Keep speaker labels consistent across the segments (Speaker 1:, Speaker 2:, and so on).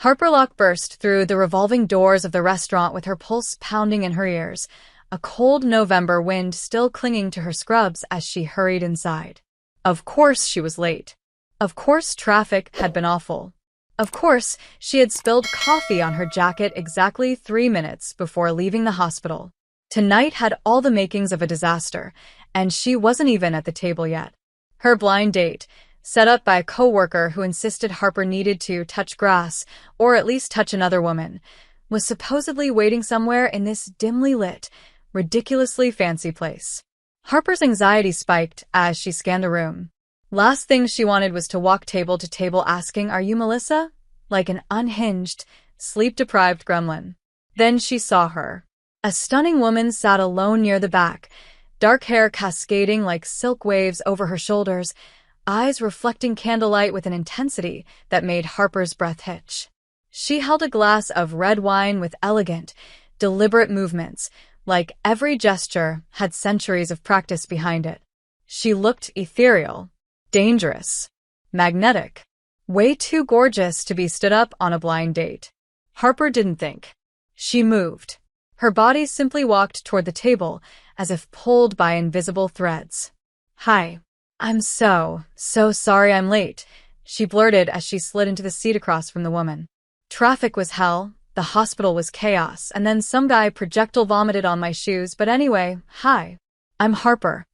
Speaker 1: Harper Locke burst through the revolving doors of the restaurant with her pulse pounding in her ears, a cold November wind still clinging to her scrubs as she hurried inside. Of course she was late. Of course traffic had been awful. Of course she had spilled coffee on her jacket exactly 3 minutes before leaving the hospital. Tonight had all the makings of a disaster, and she wasn't even at the table yet. Her blind date, set up by a coworker who insisted Harper needed to touch grass, or at least touch another woman, was supposedly waiting somewhere in this dimly lit, ridiculously fancy place. Harper's anxiety spiked as she scanned the room. Last thing she wanted was to walk table to table asking, "Are you Melissa?" like an unhinged, sleep-deprived gremlin. Then she saw her. A stunning woman sat alone near the back, dark hair cascading like silk waves over her shoulders, eyes reflecting candlelight with an intensity that made Harper's breath hitch. She held a glass of red wine with elegant, deliberate movements, like every gesture had centuries of practice behind it. She looked ethereal, dangerous, magnetic, way too gorgeous to be stood up on a blind date. Harper didn't think. She moved. Her body simply walked toward the table, as if pulled by invisible threads. "Hi. I'm so sorry I'm late," she blurted as she slid into the seat across from the woman. "Traffic was hell, the hospital was chaos, and then some guy projectile vomited on my shoes, but anyway, hi. I'm Harper."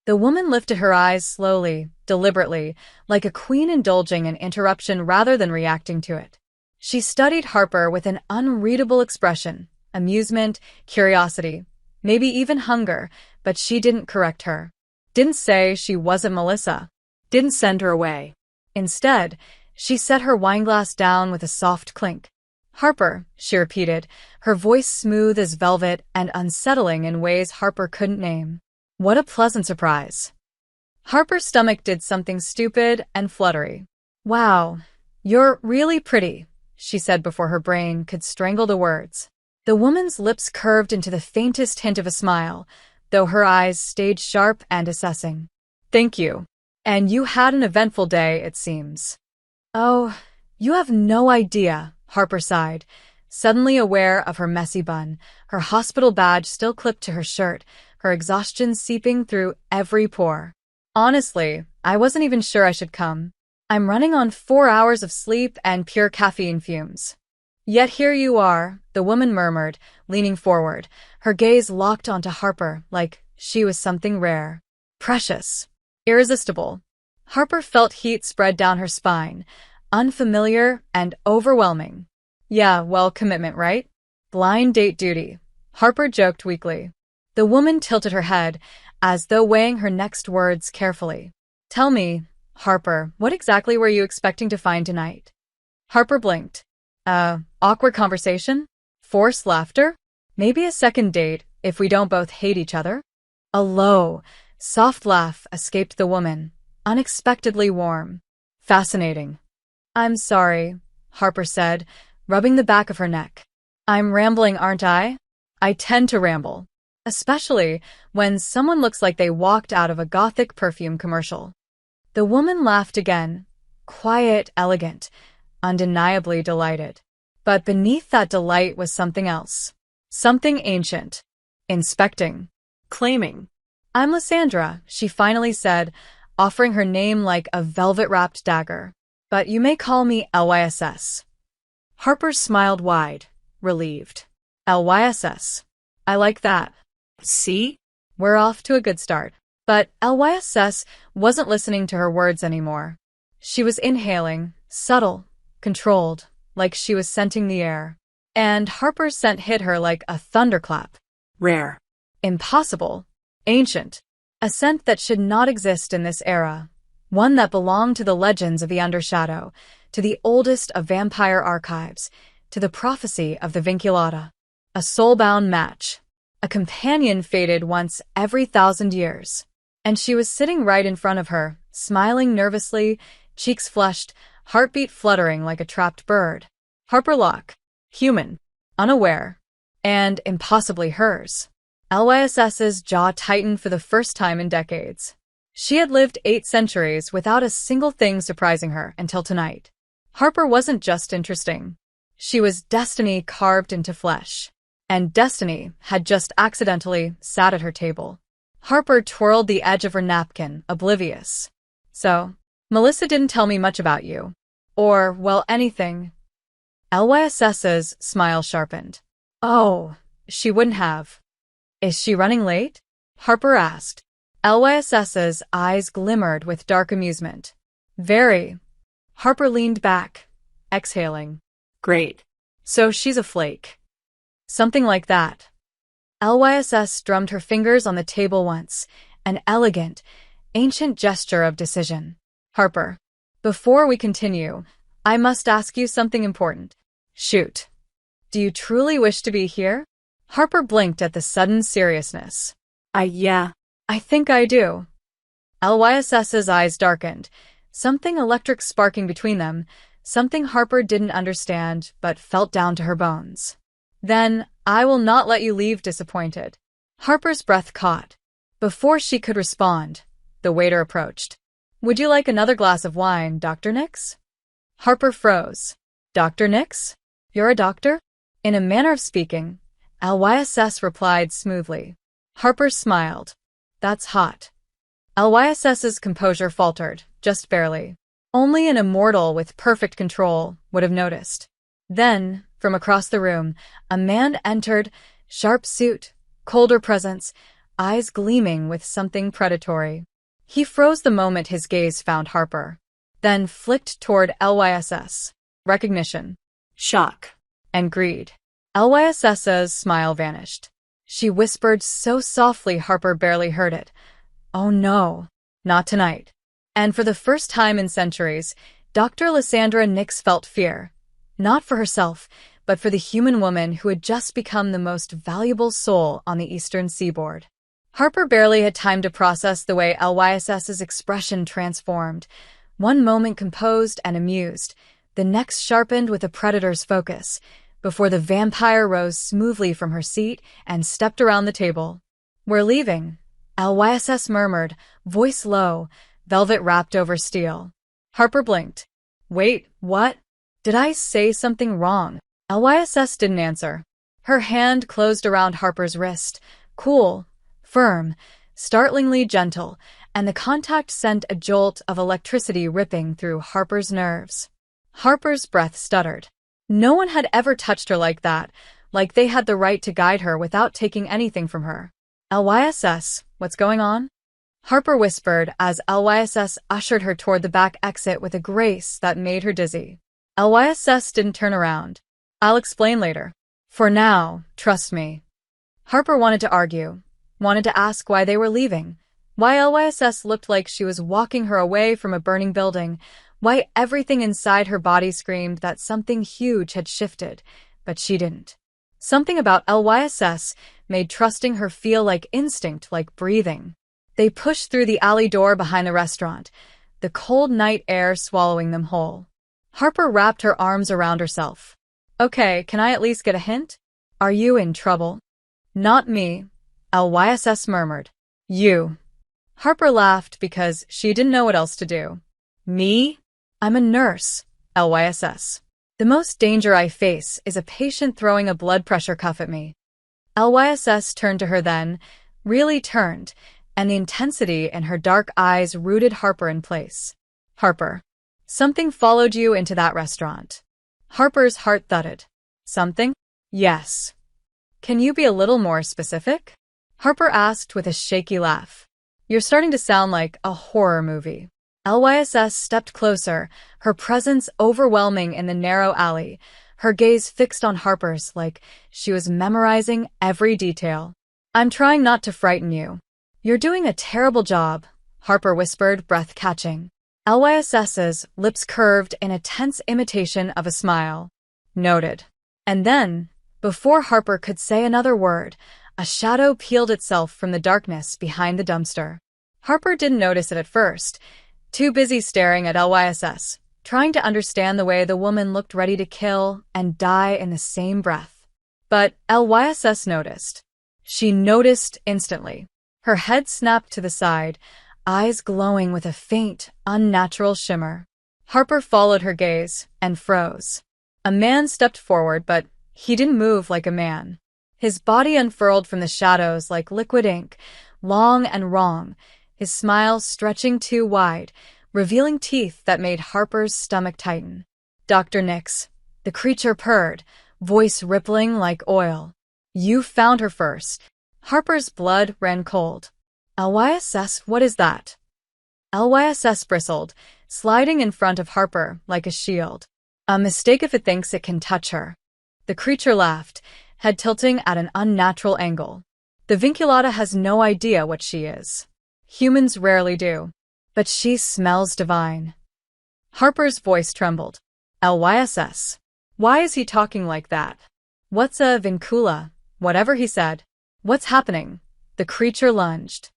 Speaker 1: The woman lifted her eyes slowly, deliberately, like a queen indulging an interruption rather than reacting to it. She studied Harper with an unreadable expression, amusement, curiosity, maybe even hunger, but she didn't correct her. Didn't say she wasn't Melissa. Didn't send her away. Instead, she set her wineglass down with a soft clink. "Harper," she repeated, her voice smooth as velvet and unsettling in ways Harper couldn't name. What a pleasant surprise. Harper's stomach did something stupid and fluttery. "Wow, you're really pretty," she said before her brain could strangle the words. The woman's lips curved into the faintest hint of a smile, though her eyes stayed sharp and assessing. "Thank you. And you had an eventful day, it seems." "Oh, you have no idea," Harper sighed, suddenly aware of her messy bun, her hospital badge still clipped to her shirt, her exhaustion seeping through every pore. "Honestly, I wasn't even sure I should come. I'm running on 4 hours of sleep and pure caffeine fumes." "Yet here you are," the woman murmured, leaning forward, her gaze locked onto Harper like she was something rare, precious, irresistible. Harper felt heat spread down her spine, unfamiliar and overwhelming. "Yeah, well, commitment, right? Blind date duty," Harper joked weakly. The woman tilted her head, as though weighing her next words carefully. "Tell me, Harper, what exactly were you expecting to find tonight?" Harper blinked. Awkward conversation? Forced laughter? Maybe a second date, if we don't both hate each other?" A low, soft laugh escaped the woman, unexpectedly warm. "Fascinating." "I'm sorry," Harper said, rubbing the back of her neck. "I'm rambling, aren't I? I tend to ramble. Especially when someone looks like they walked out of a gothic perfume commercial." The woman laughed again, quiet, elegant, undeniably delighted. But beneath that delight was something else. Something ancient. Inspecting. Claiming. "I'm Lysandra," she finally said, offering her name like a velvet-wrapped dagger. "But you may call me LYSS." Harper smiled wide, relieved. "LYSS. I like that. See? We're off to a good start." But LYSS wasn't listening to her words anymore. She was inhaling, subtle, controlled, like she was scenting the air. And Harper's scent hit her like a thunderclap. Rare. Impossible. Ancient. A scent that should not exist in this era. One that belonged to the legends of the Undershadow, to the oldest of vampire archives, to the prophecy of the Vinculata. A soul-bound match. A companion fated once every 1,000 years. And she was sitting right in front of her, smiling nervously, cheeks flushed, heartbeat fluttering like a trapped bird. Harper Locke. Human. Unaware. And impossibly hers. LYSS's jaw tightened for the first time in decades. She had lived 8 centuries without a single thing surprising her until tonight. Harper wasn't just interesting. She was destiny carved into flesh. And destiny had just accidentally sat at her table. Harper twirled the edge of her napkin, oblivious. So, Melissa didn't tell me much about you. Or, well, anything. LYSS's smile sharpened. Oh, she wouldn't have. Is she running late? Harper asked. LYSS's eyes glimmered with dark amusement. Very. Harper leaned back, exhaling. Great. So she's a flake. Something like that. LYSS drummed her fingers on the table once, an elegant, ancient gesture of decision. Harper, before we continue, I must ask you something important. Shoot. Do you truly wish to be here? Harper blinked at the sudden seriousness. Yeah. I think I do. LYSS's eyes darkened, something electric sparking between them, something Harper didn't understand but felt down to her bones. Then, I will not let you leave disappointed. Harper's breath caught. Before she could respond, the waiter approached. Would you like another glass of wine, Dr. Nix? Harper froze. Dr. Nix? You're a doctor? In a manner of speaking, LYSS replied smoothly. Harper smiled. That's hot. LYSS's composure faltered, just barely. Only an immortal with perfect control would have noticed. Then, from across the room, a man entered, sharp suit, colder presence, eyes gleaming with something predatory. He froze the moment his gaze found Harper, then flicked toward LYSS. Recognition, shock, and greed. LYSS's smile vanished. She whispered so softly Harper barely heard it. Oh no, not tonight. And for the first time in centuries, Dr. Lysandra Nix felt fear. Not for herself, but for the human woman who had just become the most valuable soul on the eastern seaboard. Harper barely had time to process the way LYSS's expression transformed. One moment composed and amused, the next sharpened with a predator's focus, before the vampire rose smoothly from her seat and stepped around the table. We're leaving, LYSS murmured, voice low, velvet wrapped over steel. Harper blinked. Wait, what? Did I say something wrong? LYSS didn't answer. Her hand closed around Harper's wrist, cool, firm, startlingly gentle, and the contact sent a jolt of electricity ripping through Harper's nerves. Harper's breath stuttered. No one had ever touched her like that, like they had the right to guide her without taking anything from her. LYSS, what's going on? Harper whispered as LYSS ushered her toward the back exit with a grace that made her dizzy. LYSS didn't turn around. I'll explain later. For now, trust me. Harper wanted to argue, wanted to ask why they were leaving, why LYSS looked like she was walking her away from a burning building, why everything inside her body screamed that something huge had shifted, but she didn't. Something about LYSS made trusting her feel like instinct, like breathing. They pushed through the alley door behind the restaurant, the cold night air swallowing them whole. Harper wrapped her arms around herself. Okay, can I at least get a hint? Are you in trouble? Not me, LYSS murmured. You. Harper laughed because she didn't know what else to do. Me? I'm a nurse, LYSS. The most danger I face is a patient throwing a blood pressure cuff at me. LYSS turned to her then, really turned, and the intensity in her dark eyes rooted Harper in place. Harper. Something followed you into that restaurant. Harper's heart thudded. Something? Yes. Can you be a little more specific? Harper asked with a shaky laugh. You're starting to sound like a horror movie. LYSS stepped closer, her presence overwhelming in the narrow alley, her gaze fixed on Harper's like she was memorizing every detail. I'm trying not to frighten you. You're doing a terrible job, Harper whispered, breath catching. LYSS's lips curved in a tense imitation of a smile. Noted. And then, before Harper could say another word, a shadow peeled itself from the darkness behind the dumpster. Harper didn't notice it at first, too busy staring at LYSS, trying to understand the way the woman looked ready to kill and die in the same breath. But LYSS noticed. She noticed instantly. Her head snapped to the side, eyes glowing with a faint, unnatural shimmer. Harper followed her gaze and froze. A man stepped forward, but he didn't move like a man. His body unfurled from the shadows like liquid ink, long and wrong, his smile stretching too wide, revealing teeth that made Harper's stomach tighten. "Dr. Nix," the creature purred, voice rippling like oil. "You found her first." Harper's blood ran cold. "LYSS, what is that?" LYSS bristled, sliding in front of Harper like a shield. "A mistake if it thinks it can touch her." The creature laughed, head tilting at an unnatural angle. "The vinculata has no idea what she is. Humans rarely do. But she smells divine." Harper's voice trembled. "LYSS. Why is he talking like that? What's a vincula?" Whatever he said. "What's happening?" The creature lunged.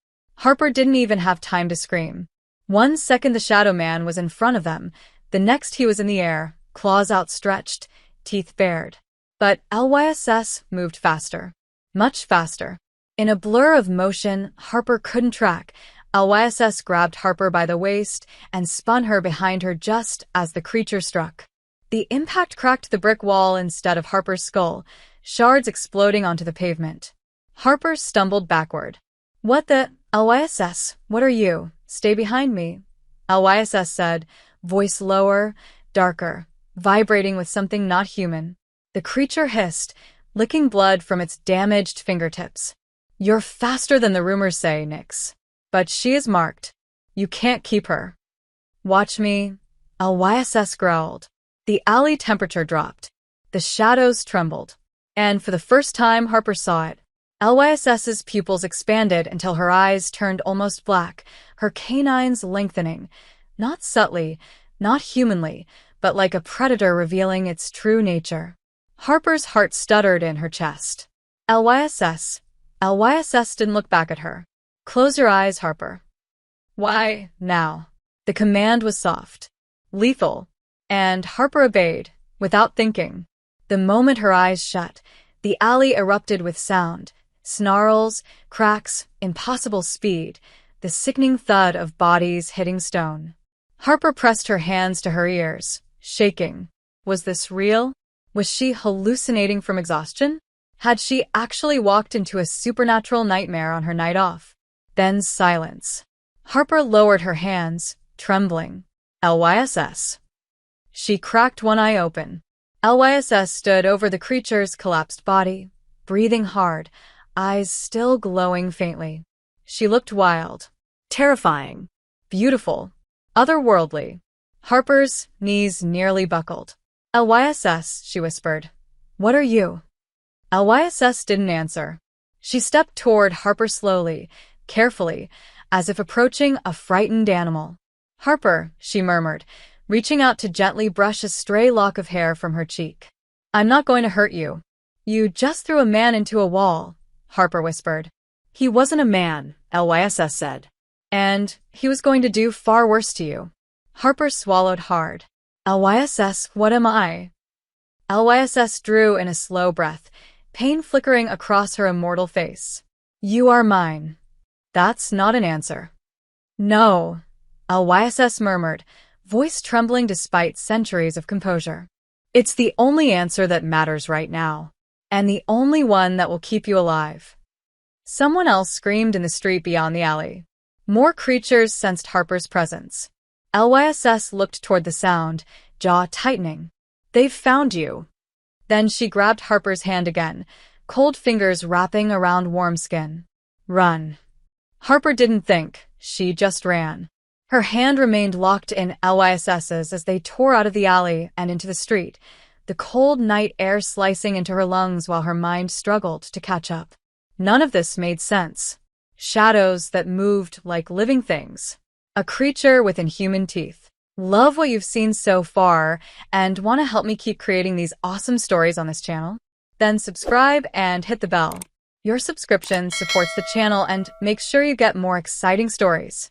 Speaker 1: Harper didn't even have time to scream. 1 second the shadow man was in front of them, the next he was in the air, claws outstretched, teeth bared. But LYSS moved faster. Much faster. In a blur of motion Harper couldn't track, LYSS grabbed Harper by the waist and spun her behind her just as the creature struck. The impact cracked the brick wall instead of Harper's skull, shards exploding onto the pavement. Harper stumbled backward. "What the? LYSS, what are you? Stay behind me," LYSS said, voice lower, darker, vibrating with something not human. The creature hissed, licking blood from its damaged fingertips. "You're faster than the rumors say, Nix. But she is marked. You can't keep her." "Watch me," LYSS growled. The alley temperature dropped. The shadows trembled. And for the first time Harper saw it. LYSS's pupils expanded until her eyes turned almost black, her canines lengthening. Not subtly, not humanly, but like a predator revealing its true nature. Harper's heart stuttered in her chest. LYSS. LYSS didn't look back at her. "Close your eyes, Harper." "Why, now?" The command was soft, lethal, and Harper obeyed, without thinking. The moment her eyes shut, the alley erupted with sound. Snarls, cracks, impossible speed, the sickening thud of bodies hitting stone. Harper pressed her hands to her ears, shaking. Was this real? Was she hallucinating from exhaustion? Had she actually walked into a supernatural nightmare on her night off? Then silence. Harper lowered her hands, trembling. LYSS. She cracked one eye open. LYSS stood over the creature's collapsed body, breathing hard, eyes still glowing faintly. She looked wild, terrifying, beautiful, otherworldly. Harper's knees nearly buckled. LYSS, she whispered. "What are you?" LYSS didn't answer. She stepped toward Harper slowly, carefully, as if approaching a frightened animal. "Harper," she murmured, reaching out to gently brush a stray lock of hair from her cheek. "I'm not going to hurt you." "You just threw a man into a wall," Harper whispered. "He wasn't a man," LYSS said. "And he was going to do far worse to you." Harper swallowed hard. LYSS, what am I? LYSS drew in a slow breath, pain flickering across her immortal face. "You are mine." "That's not an answer." "No," LYSS murmured, voice trembling despite centuries of composure. "It's the only answer that matters right now. And the only one that will keep you alive." Someone else screamed in the street beyond the alley. More creatures sensed Harper's presence. LYSS looked toward the sound, jaw tightening. "They've found you." Then she grabbed Harper's hand again, cold fingers wrapping around warm skin. "Run." Harper didn't think, she just ran. Her hand remained locked in LYSS's as they tore out of the alley and into the street, the cold night air slicing into her lungs while her mind struggled to catch up. None of this made sense. Shadows that moved like living things. A creature with inhuman teeth. Love what you've seen so far and want to help me keep creating these awesome stories on this channel? Then subscribe and hit the bell. Your subscription supports the channel and makes sure you get more exciting stories.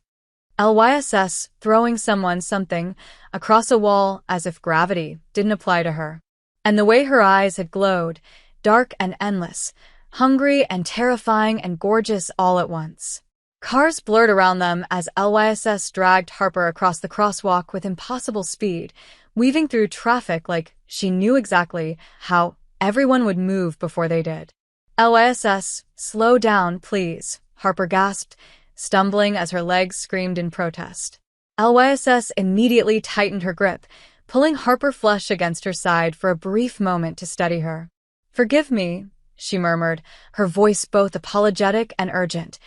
Speaker 1: LYSS throwing something across a wall as if gravity didn't apply to her. And the way her eyes had glowed, dark and endless, hungry and terrifying and gorgeous all at once. Cars blurred around them as LYSS dragged Harper across the crosswalk with impossible speed, weaving through traffic like she knew exactly how everyone would move before they did. LYSS, slow down, please, Harper gasped, stumbling as her legs screamed in protest. LYSS immediately tightened her grip, pulling Harper flush against her side for a brief moment to steady her. "Forgive me," she murmured, her voice both apologetic and urgent.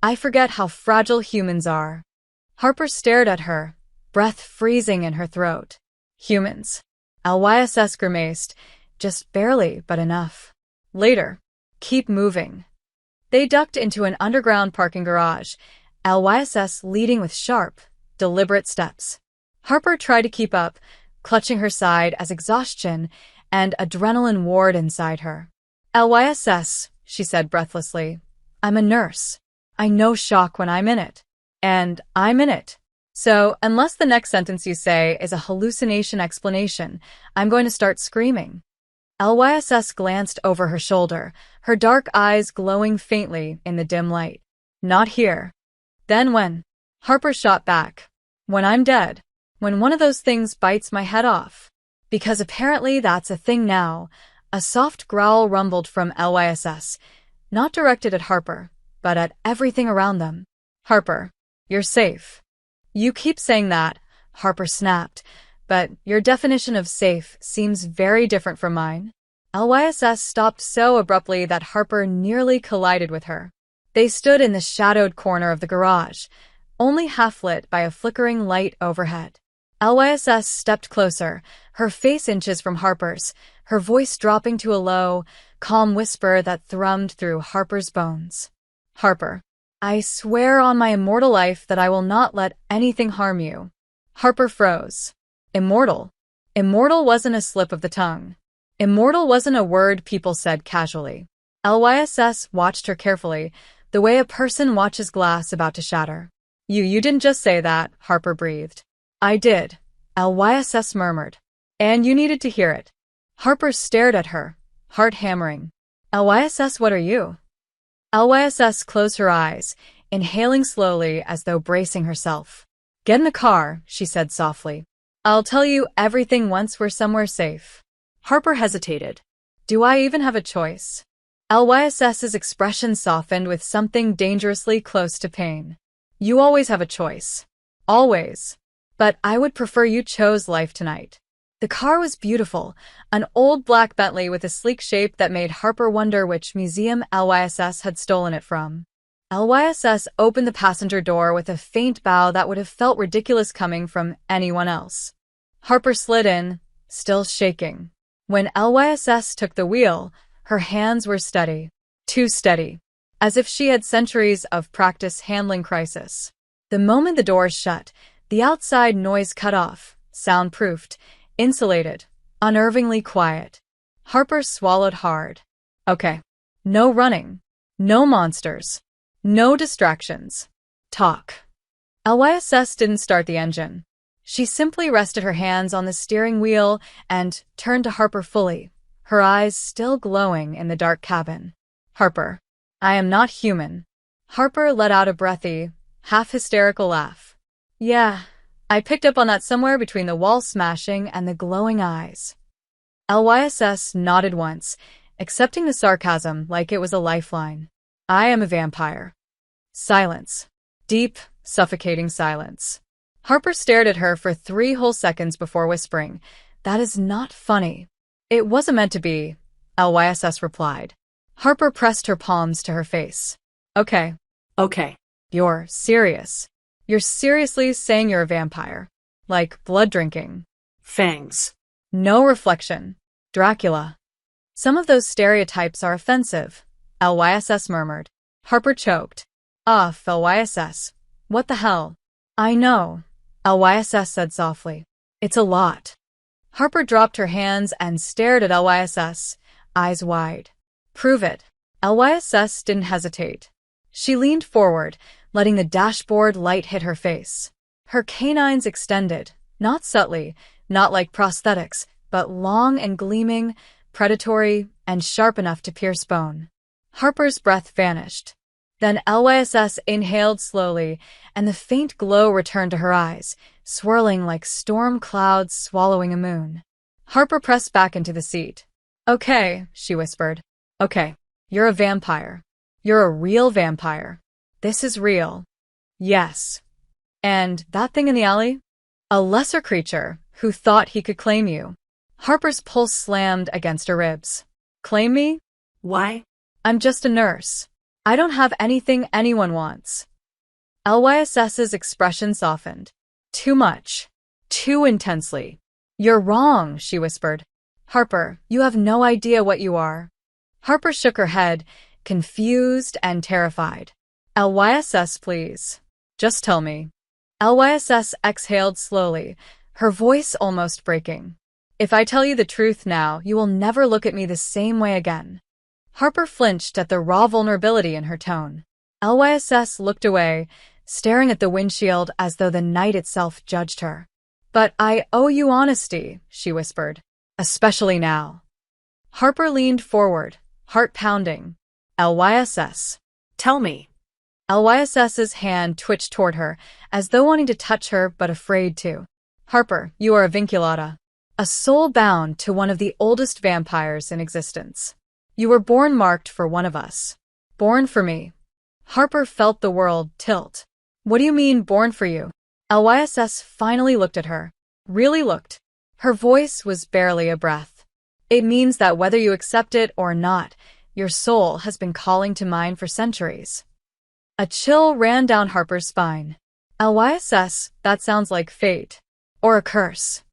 Speaker 1: "I forget how fragile humans are." Harper stared at her, breath freezing in her throat. "Humans." LYSS grimaced, "Just barely, but enough. Later. Keep moving." They ducked into an underground parking garage, LYSS leading with sharp, deliberate steps. Harper tried to keep up, clutching her side as exhaustion and adrenaline warred inside her. "LYSS," she said breathlessly. "I'm a nurse. I know shock when I'm in it. And I'm in it. So, unless the next sentence you say is a hallucination explanation, I'm going to start screaming." LYSS glanced over her shoulder, her dark eyes glowing faintly in the dim light. "Not here." "Then when?" Harper shot back. "When I'm dead. When one of those things bites my head off." Because apparently that's a thing now. A soft growl rumbled from LYSS, not directed at Harper, but at everything around them. "Harper, you're safe." "You keep saying that," Harper snapped, "but your definition of safe seems very different from mine." LYSS stopped so abruptly that Harper nearly collided with her. They stood in the shadowed corner of the garage, only half lit by a flickering light overhead. LYSS stepped closer, her face inches from Harper's, her voice dropping to a low, calm whisper that thrummed through Harper's bones. "Harper, I swear on my immortal life that I will not let anything harm you." Harper froze. Immortal? Immortal wasn't a slip of the tongue. Immortal wasn't a word people said casually. LYSS watched her carefully, the way a person watches glass about to shatter. You didn't just say that," Harper breathed. "I did," LYSS murmured. "And you needed to hear it." Harper stared at her, heart hammering. "LYSS, what are you?" LYSS closed her eyes, inhaling slowly as though bracing herself. "Get in the car," she said softly. "I'll tell you everything once we're somewhere safe." Harper hesitated. "Do I even have a choice?" LYSS's expression softened with something dangerously close to pain. "You always have a choice. Always. But I would prefer you chose life tonight." The car was beautiful, an old black Bentley with a sleek shape that made Harper wonder which museum LYSS had stolen it from. LYSS opened the passenger door with a faint bow that would have felt ridiculous coming from anyone else. Harper slid in, still shaking. When LYSS took the wheel, her hands were steady. Too steady. As if she had centuries of practice handling crisis. The moment the doors shut, the outside noise cut off, soundproofed, insulated, unnervingly quiet. Harper swallowed hard. Okay. No running. No monsters. No distractions. Talk. LYSS didn't start the engine. She simply rested her hands on the steering wheel and turned to Harper fully, her eyes still glowing in the dark cabin. "Harper, I am not human." Harper let out a breathy, half-hysterical laugh. "Yeah, I picked up on that somewhere between the wall smashing and the glowing eyes." LYSS nodded once, accepting the sarcasm like it was a lifeline. "I am a vampire." Silence. Deep, suffocating silence. Harper stared at her for 3 whole seconds before whispering, "That is not funny." "It wasn't meant to be," LYSS replied. Harper pressed her palms to her face. Okay. You're serious. You're seriously saying you're a vampire. Like blood drinking.
Speaker 2: Fangs.
Speaker 1: No reflection. Dracula. Some of those stereotypes are offensive, LYSS murmured. Harper choked. LYSS. What the hell? I know, LYSS said softly. It's a lot. Harper dropped her hands and stared at LYSS, eyes wide. Prove it. LYSS didn't hesitate. She leaned forward, letting the dashboard light hit her face. Her canines extended, not subtly, not like prosthetics, but long and gleaming, predatory, and sharp enough to pierce bone. Harper's breath vanished. Then LYSS inhaled slowly, and the faint glow returned to her eyes, swirling like storm clouds swallowing a moon. Harper pressed back into the seat. "Okay," she whispered. "Okay, you're a vampire. You're a real vampire. This is real." "Yes." "And that thing in the alley?" "A lesser creature who thought he could claim you." Harper's pulse slammed against her ribs. "Claim me?
Speaker 2: Why?
Speaker 1: I'm just a nurse. I don't have anything anyone wants." LYSS's expression softened. "Too much. Too intensely." "You're wrong," she whispered. "Harper, you have no idea what you are." Harper shook her head, confused and terrified. "LYSS, please. Just tell me." LYSS exhaled slowly, her voice almost breaking. "If I tell you the truth now, you will never look at me the same way again." Harper flinched at the raw vulnerability in her tone. LYSS looked away, staring at the windshield as though the night itself judged her. "But I owe you honesty," she whispered. "Especially now." Harper leaned forward, heart pounding. "LYSS.
Speaker 2: Tell me."
Speaker 1: LYSS's hand twitched toward her, as though wanting to touch her but afraid to. "Harper, you are a vinculata. A soul bound to one of the oldest vampires in existence. You were born marked for one of us. Born for me." Harper felt the world tilt. "What do you mean, born for you?" LYSS finally looked at her. Really looked. Her voice was barely a breath. "It means that whether you accept it or not, your soul has been calling to mine for centuries." A chill ran down Harper's spine. "LYSS, that sounds like fate. Or a curse."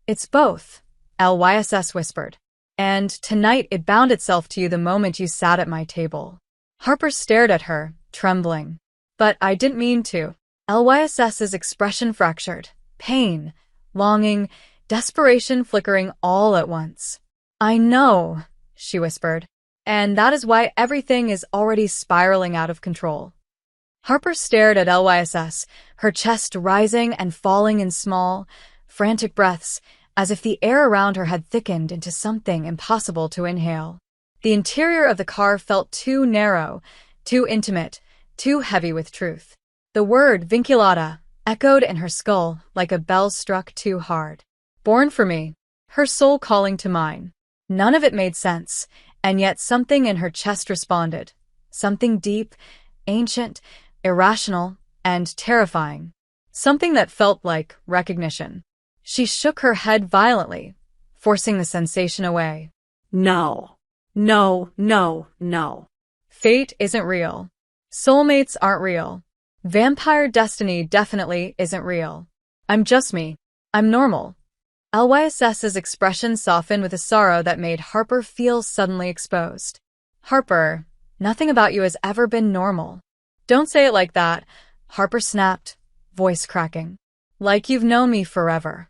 Speaker 1: "It's both," LYSS whispered. "And tonight it bound itself to you the moment you sat at my table." Harper stared at her, trembling. "But I didn't mean to." LYSS's expression fractured. Pain, longing, desperation flickering all at once. "I know," she whispered. "And that is why everything is already spiraling out of control." Harper stared at LYSS, her chest rising and falling in small, frantic breaths, as if the air around her had thickened into something impossible to inhale. The interior of the car felt too narrow, too intimate, too heavy with truth. The word vinculata echoed in her skull like a bell struck too hard. Born for me, her soul calling to mine. None of it made sense, and yet something in her chest responded. Something deep, ancient, irrational, and terrifying. Something that felt like recognition. She shook her head violently, forcing the sensation away.
Speaker 2: No. No, no, no.
Speaker 1: Fate isn't real. Soulmates aren't real. Vampire destiny definitely isn't real. I'm just me. I'm normal. LYSS's expression softened with a sorrow that made Harper feel suddenly exposed. "Harper, nothing about you has ever been normal." "Don't say it like that," Harper snapped, voice cracking. "Like you've known me forever."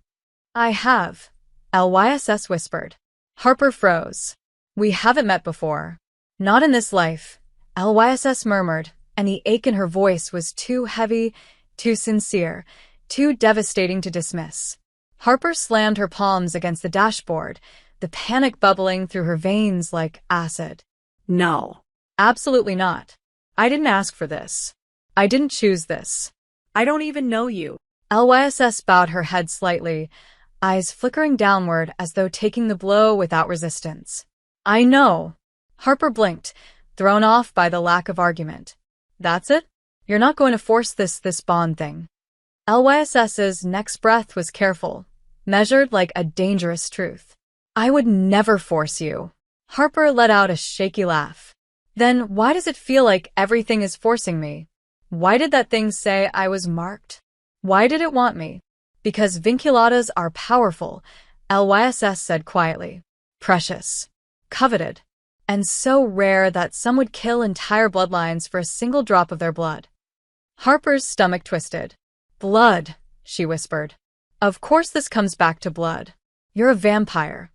Speaker 1: "I have," LYSS whispered. Harper froze. "We haven't met before." "Not in this life," LYSS murmured, and the ache in her voice was too heavy, too sincere, too devastating to dismiss. Harper slammed her palms against the dashboard, the panic bubbling through her veins like acid.
Speaker 2: No.
Speaker 1: "Absolutely not. I didn't ask for this. I didn't choose this."
Speaker 2: I don't even know you.
Speaker 1: LYSS bowed her head slightly, eyes flickering downward as though taking the blow without resistance. "I know." Harper blinked, thrown off by the lack of argument. "That's it? You're not going to force this bond thing." LYSS's next breath was careful, measured like a dangerous truth. "I would never force you." Harper let out a shaky laugh. "Then why does it feel like everything is forcing me? Why did that thing say I was marked? Why did it want me?" "Because vinculatas are powerful," LYSS said quietly. "Precious. Coveted. And so rare that some would kill entire bloodlines for a single drop of their blood." Harper's stomach twisted. "Blood," she whispered. "Of course this comes back to blood. You're a vampire."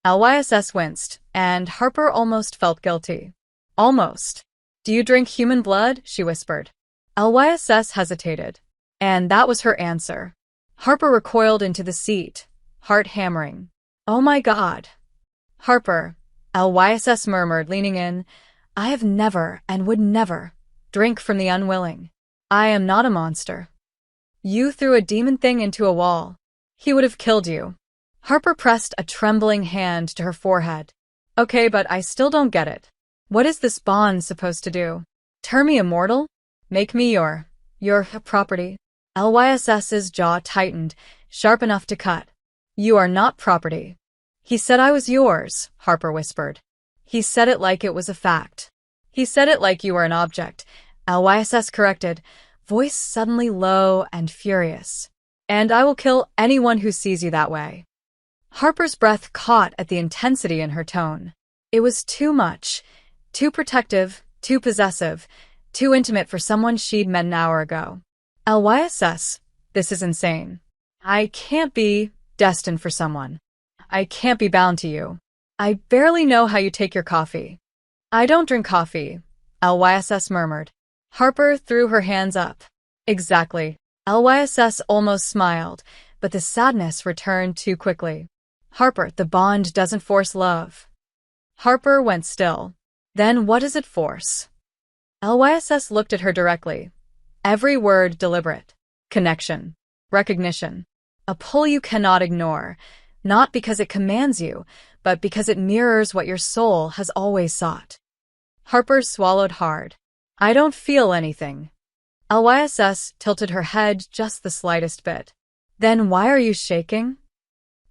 Speaker 1: LYSS winced, and Harper almost felt guilty. "Almost." "Do you drink human blood?" she whispered. LYSS hesitated, and that was her answer. Harper recoiled into the seat, heart hammering. "Oh my God." "Harper," LYSS murmured, leaning in, "I have never and would never drink from the unwilling. I am not a monster. You threw a demon thing into a wall. He would have killed you. Harper pressed a trembling hand to her forehead. Okay, but I still don't get it. What is this bond supposed to do? Turn me immortal? Make me your property? Lys's jaw tightened, sharp enough to cut. You are not property. He said I was yours, Harper whispered. He said it like it was a fact. He said it like you were an object, Lys corrected, voice suddenly low and furious. And I will kill anyone who sees you that way. Harper's breath caught at the intensity in her tone. It was too much, too protective, too possessive, too intimate for someone she'd met an hour ago. Lys, this is insane. I can't be destined for someone. I can't be bound to you. I barely know how you take your coffee. I don't drink coffee, Lys murmured. Harper threw her hands up. Exactly. Lys almost smiled, but the sadness returned too quickly. Harper, the bond doesn't force love. Harper went still. Then what does it force? Lys looked at her directly. Every word deliberate. Connection. Recognition. A pull you cannot ignore, not because it commands you, but because it mirrors what your soul has always sought. Harper swallowed hard. I don't feel anything. Lys tilted her head just the slightest bit. Then why are you shaking?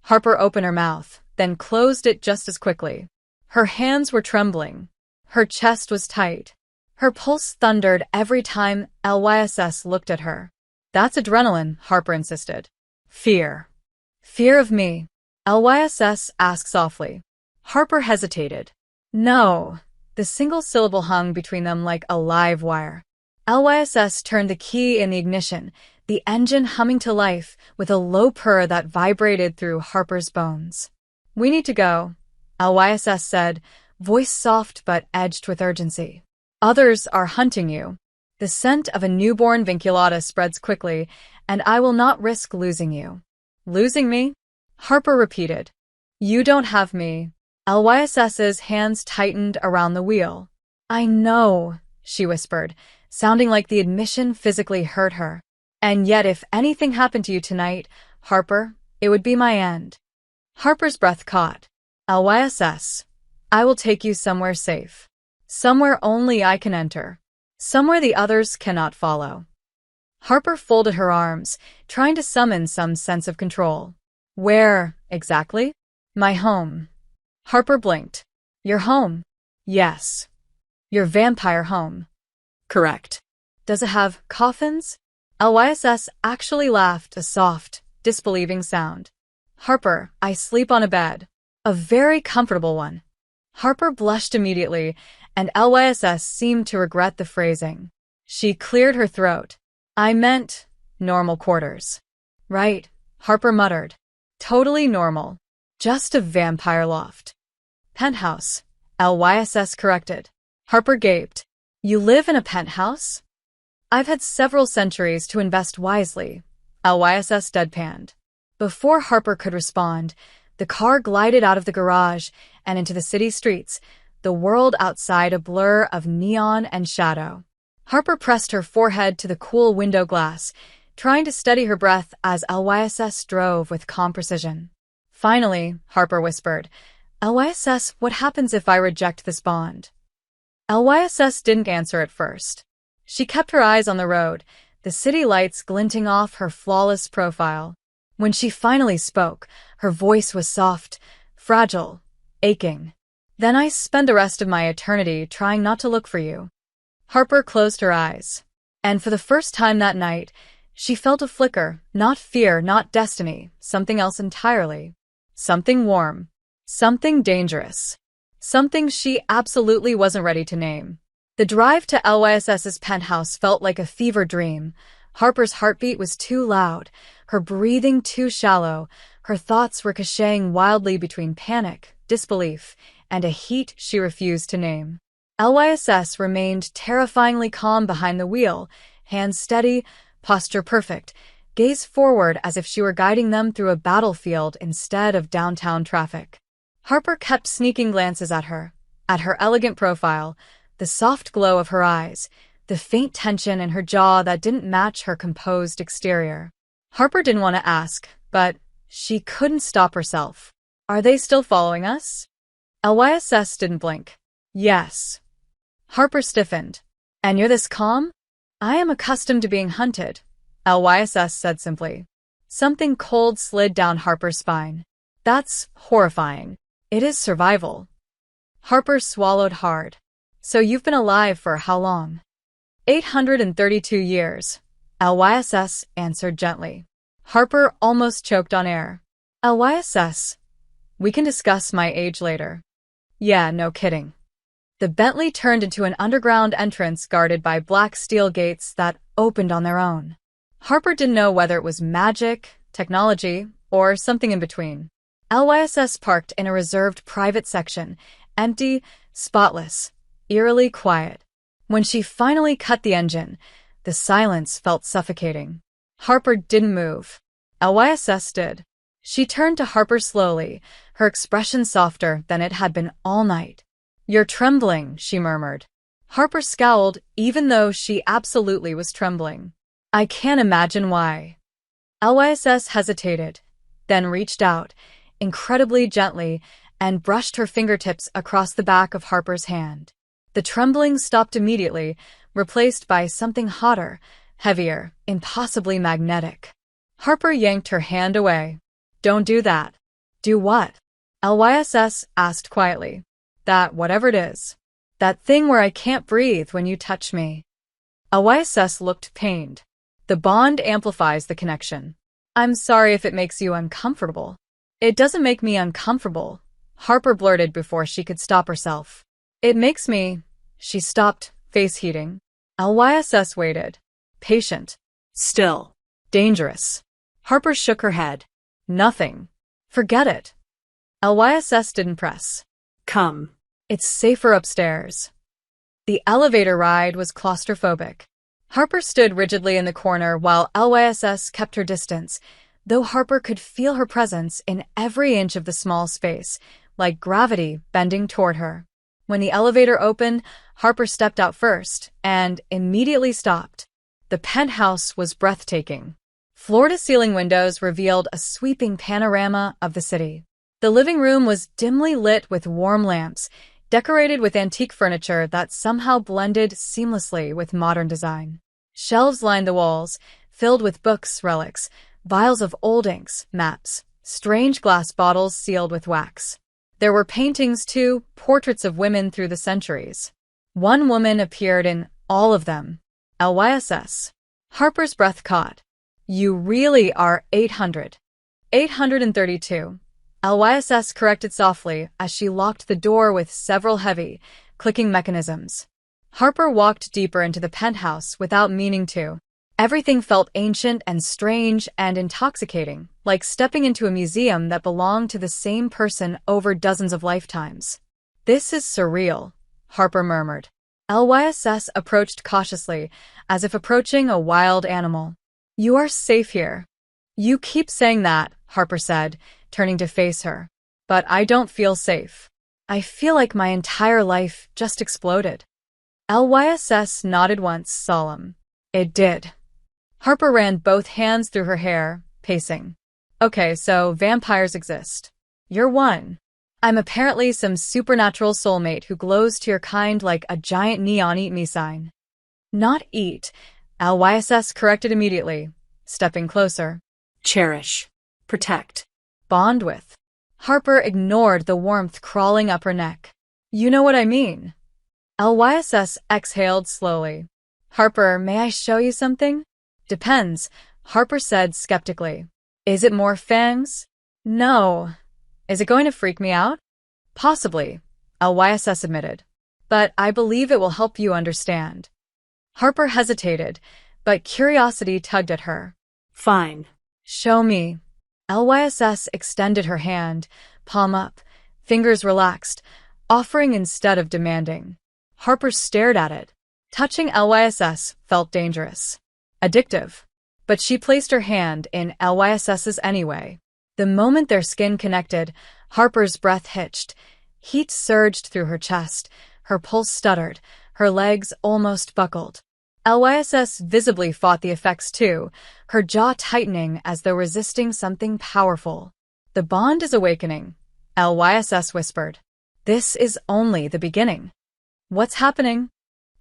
Speaker 1: Harper opened her mouth, then closed it just as quickly. Her hands were trembling. Her chest was tight. Her pulse thundered every time Lys looked at her. That's adrenaline, Harper insisted. Fear. Fear of me? Lys asked softly. Harper hesitated. No. The single syllable hung between them like a live wire. Lys turned the key in the ignition, the engine humming to life with a low purr that vibrated through Harper's bones. We need to go, Lys said, voice soft but edged with urgency. Others are hunting you. The scent of a newborn vinculata spreads quickly, and I will not risk losing you. Losing me? Harper repeated. You don't have me. Lys's hands tightened around the wheel. I know, she whispered, sounding like the admission physically hurt her. And yet if anything happened to you tonight, Harper, it would be my end. Harper's breath caught. Lys, I will take you somewhere safe. Somewhere only I can enter. Somewhere the others cannot follow. Harper folded her arms, trying to summon some sense of control. Where, exactly? My home. Harper blinked. Your home? Yes. Your vampire home. Correct. Does it have coffins? Lys actually laughed, a soft, disbelieving sound. Harper, I sleep on a bed. A very comfortable one. Harper blushed immediately, and Lys seemed to regret the phrasing. She cleared her throat. I meant normal quarters. Right, Harper muttered. Totally normal. Just a vampire loft. Penthouse, Lys corrected. Harper gaped. You live in a penthouse? I've had several centuries to invest wisely, Lys deadpanned. Before Harper could respond, the car glided out of the garage and into the city streets, the world outside a blur of neon and shadow. Harper pressed her forehead to the cool window glass, trying to steady her breath as Lys drove with calm precision. Finally, Harper whispered, Lys, what happens if I reject this bond? Lys didn't answer at first. She kept her eyes on the road, the city lights glinting off her flawless profile. When she finally spoke, her voice was soft, fragile, aching. Then I spend the rest of my eternity trying not to look for you. Harper closed her eyes. And for the first time that night, she felt a flicker, not fear, not destiny, something else entirely. Something warm. Something dangerous. Something she absolutely wasn't ready to name. The drive to Lys's penthouse felt like a fever dream. Harper's heartbeat was too loud, her breathing too shallow, her thoughts ricocheting wildly between panic, disbelief, and a heat she refused to name. Lys remained terrifyingly calm behind the wheel, hands steady, posture perfect, gaze forward as if she were guiding them through a battlefield instead of downtown traffic. Harper kept sneaking glances at her elegant profile, the soft glow of her eyes, the faint tension in her jaw that didn't match her composed exterior. Harper didn't want to ask, but she couldn't stop herself. Are they still following us? LYSS didn't blink. Yes. Harper stiffened. And you're this calm? I am accustomed to being hunted, LYSS said simply. Something cold slid down Harper's spine. That's horrifying. It is survival. Harper swallowed hard. So you've been alive for how long? 832 years, LYSS answered gently. Harper almost choked on air. LYSS, we can discuss my age later. Yeah, no kidding. The Bentley turned into an underground entrance guarded by black steel gates that opened on their own. Harper didn't know whether it was magic, technology, or something in between. LYSS parked in a reserved private section, empty, spotless, eerily quiet. When she finally cut the engine, the silence felt suffocating. Harper didn't move. LYSS did. She turned to Harper slowly, her expression softer than it had been all night. You're trembling, she murmured. Harper scowled, even though she absolutely was trembling. I can't imagine why. LYSS hesitated, then reached out, incredibly gently, and brushed her fingertips across the back of Harper's hand. The trembling stopped immediately, replaced by something hotter, heavier, impossibly magnetic. Harper yanked her hand away. Don't do that. Do what? LYSS asked quietly. That whatever it is. That thing where I can't breathe when you touch me. LYSS looked pained. The bond amplifies the connection. I'm sorry if it makes you uncomfortable. It doesn't make me uncomfortable, Harper blurted before she could stop herself. It makes me... She stopped, face heating. LYSS waited. Patient.
Speaker 2: Still.
Speaker 1: Dangerous. Harper shook her head. Nothing. Forget it. LYSS didn't press.
Speaker 2: Come.
Speaker 1: It's safer upstairs. The elevator ride was claustrophobic. Harper stood rigidly in the corner while LYSS kept her distance, though Harper could feel her presence in every inch of the small space, like gravity bending toward her. When the elevator opened, Harper stepped out first and immediately stopped. The penthouse was breathtaking. Floor-to-ceiling windows revealed a sweeping panorama of the city. The living room was dimly lit with warm lamps, decorated with antique furniture that somehow blended seamlessly with modern design. Shelves lined the walls, filled with books, relics, vials of old inks, maps, strange glass bottles sealed with wax. There were paintings, too, portraits of women through the centuries. One woman appeared in all of them. LYSS. Harper's breath caught. You really are 800. 832. LYSS corrected softly as she locked the door with several heavy, clicking mechanisms. Harper walked deeper into the penthouse without meaning to. Everything felt ancient and strange and intoxicating, like stepping into a museum that belonged to the same person over dozens of lifetimes. This is surreal, Harper murmured. LYSS approached cautiously, as if approaching a wild animal. You are safe here. You keep saying that, Harper said, turning to face her. But I don't feel safe. I feel like my entire life just exploded. LYSS nodded once, solemn. It did. Harper ran both hands through her hair, pacing. Okay, so vampires exist. You're one. I'm apparently some supernatural soulmate who glows to your kind like a giant neon eat me sign. Not eat, LYSS corrected immediately, stepping closer.
Speaker 2: Cherish. Protect.
Speaker 1: Bond with. Harper ignored the warmth crawling up her neck. You know what I mean. LYSS exhaled slowly. Harper, may I show you something? Depends, Harper said skeptically. Is it more fangs? No. Is it going to freak me out? Possibly, LYSS admitted. But I believe it will help you understand. Harper hesitated, but curiosity tugged at her.
Speaker 2: Fine.
Speaker 1: Show me. LYSS extended her hand, palm up, fingers relaxed, offering instead of demanding. Harper stared at it. Touching LYSS felt dangerous. Addictive. But she placed her hand in LYSS's anyway. The moment their skin connected, Harper's breath hitched. Heat surged through her chest, her pulse stuttered, her legs almost buckled. LYSS visibly fought the effects too, her jaw tightening as though resisting something powerful. The bond is awakening, LYSS whispered. This is only the beginning. What's happening?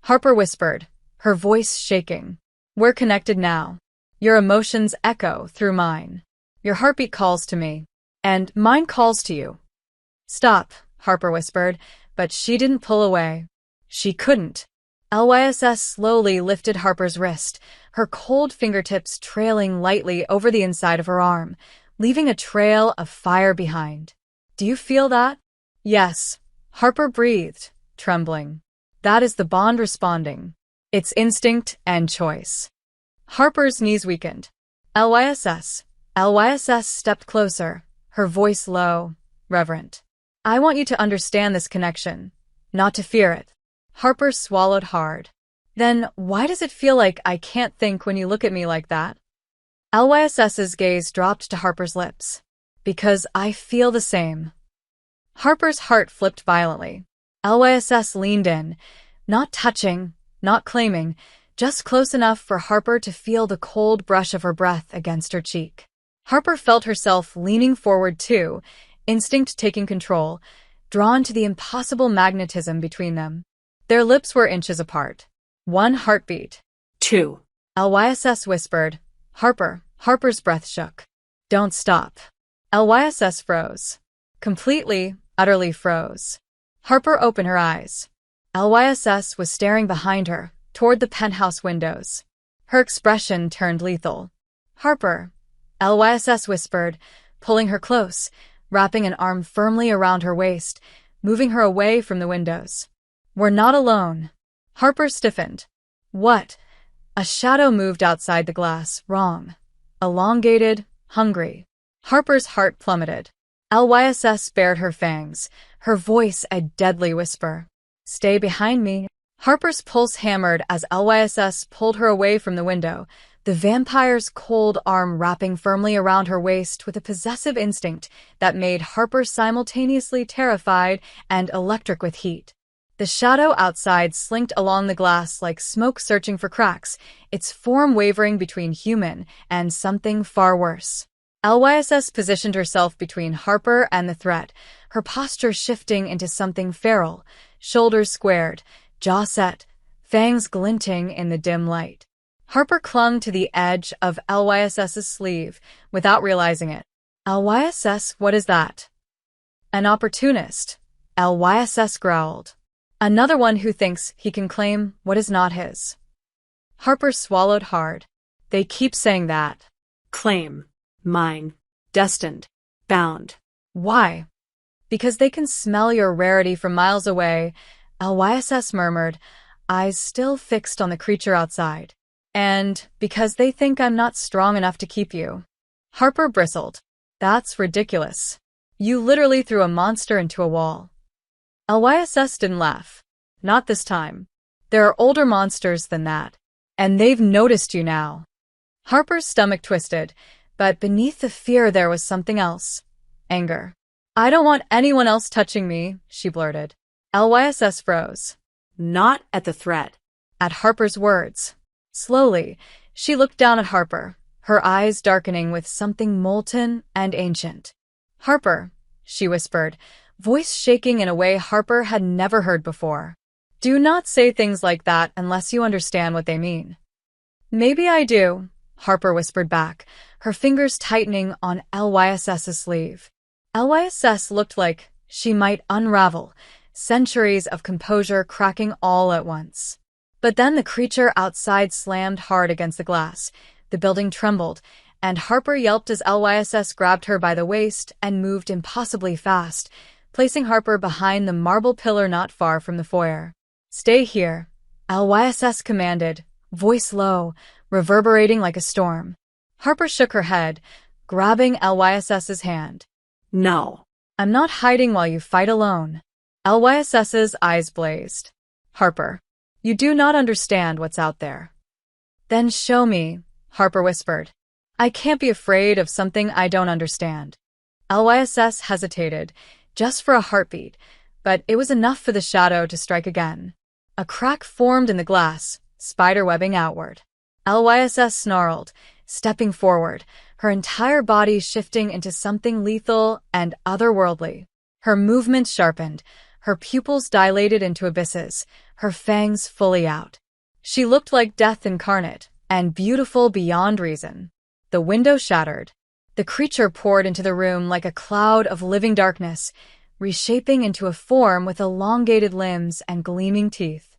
Speaker 1: Harper whispered, her voice shaking. We're connected now. Your emotions echo through mine. Your heartbeat calls to me, and mine calls to you. Stop, Harper whispered, but she didn't pull away. She couldn't. LYSS slowly lifted Harper's wrist, her cold fingertips trailing lightly over the inside of her arm, leaving a trail of fire behind. Do you feel that? Yes, Harper breathed, trembling. That is the bond responding. It's instinct and choice. Harper's knees weakened. LYSS stepped closer, her voice low, reverent. I want you to understand this connection, not to fear it. Harper swallowed hard. Then why does it feel like I can't think when you look at me like that? LYSS's gaze dropped to Harper's lips. Because I feel the same. Harper's heart flipped violently. LYSS leaned in, not touching, not claiming, just close enough for Harper to feel the cold brush of her breath against her cheek. Harper felt herself leaning forward too, instinct taking control, drawn to the impossible magnetism between them. Their lips were inches apart. 1 heartbeat.
Speaker 2: 2.
Speaker 1: LYSS whispered. Harper's breath shook. Don't stop. LYSS froze. Completely, utterly froze. Harper opened her eyes. LYSS was staring behind her, toward the penthouse windows. Her expression turned lethal. Harper, LYSS whispered, pulling her close, wrapping an arm firmly around her waist, moving her away from the windows. We're not alone. Harper stiffened. What? A shadow moved outside the glass, wrong. Elongated, hungry. Harper's heart plummeted. LYSS bared her fangs, her voice a deadly whisper. Stay behind me. Harper's pulse hammered as LYSS pulled her away from the window, the vampire's cold arm wrapping firmly around her waist with a possessive instinct that made Harper simultaneously terrified and electric with heat. The shadow outside slinked along the glass like smoke searching for cracks, its form wavering between human and something far worse. LYSS positioned herself between Harper and the threat, her posture shifting into something feral, shoulders squared, jaw set, fangs glinting in the dim light. Harper clung to the edge of LYSS's sleeve without realizing it. LYSS, what is that? An opportunist, LYSS growled. Another one who thinks he can claim what is not his. Harper swallowed hard. They keep saying that.
Speaker 2: Claim. Mine. Destined. Bound.
Speaker 1: Why? Because they can smell your rarity from miles away, LYSS murmured, eyes still fixed on the creature outside. And because they think I'm not strong enough to keep you. Harper bristled. That's ridiculous. You literally threw a monster into a wall. LYSS didn't laugh. Not this time. There are older monsters than that. And they've noticed you now. Harper's stomach twisted, but beneath the fear there was something else. Anger. I don't want anyone else touching me, she blurted. LYSS froze.
Speaker 2: Not at the threat.
Speaker 1: At Harper's words. Slowly, she looked down at Harper, her eyes darkening with something molten and ancient. Harper, she whispered, voice shaking in a way Harper had never heard before. Do not say things like that unless you understand what they mean. Maybe I do, Harper whispered back, her fingers tightening on LYSS's sleeve. LYSS looked like she might unravel, centuries of composure cracking all at once. But then the creature outside slammed hard against the glass, the building trembled, and Harper yelped as LYSS grabbed her by the waist and moved impossibly fast, placing Harper behind the marble pillar not far from the foyer. Stay here, LYSS commanded, voice low, reverberating like a storm. Harper shook her head, grabbing LYSS's hand.
Speaker 2: No.
Speaker 1: I'm not hiding while you fight alone. LYSS's eyes blazed. Harper, you do not understand what's out there. Then show me, Harper whispered. I can't be afraid of something I don't understand. LYSS hesitated, just for a heartbeat, but it was enough for the shadow to strike again. A crack formed in the glass, spiderwebbing outward. LYSS snarled, stepping forward, her entire body shifting into something lethal and otherworldly. Her movements sharpened, her pupils dilated into abysses, her fangs fully out. She looked like death incarnate, and beautiful beyond reason. The window shattered. The creature poured into the room like a cloud of living darkness, reshaping into a form with elongated limbs and gleaming teeth.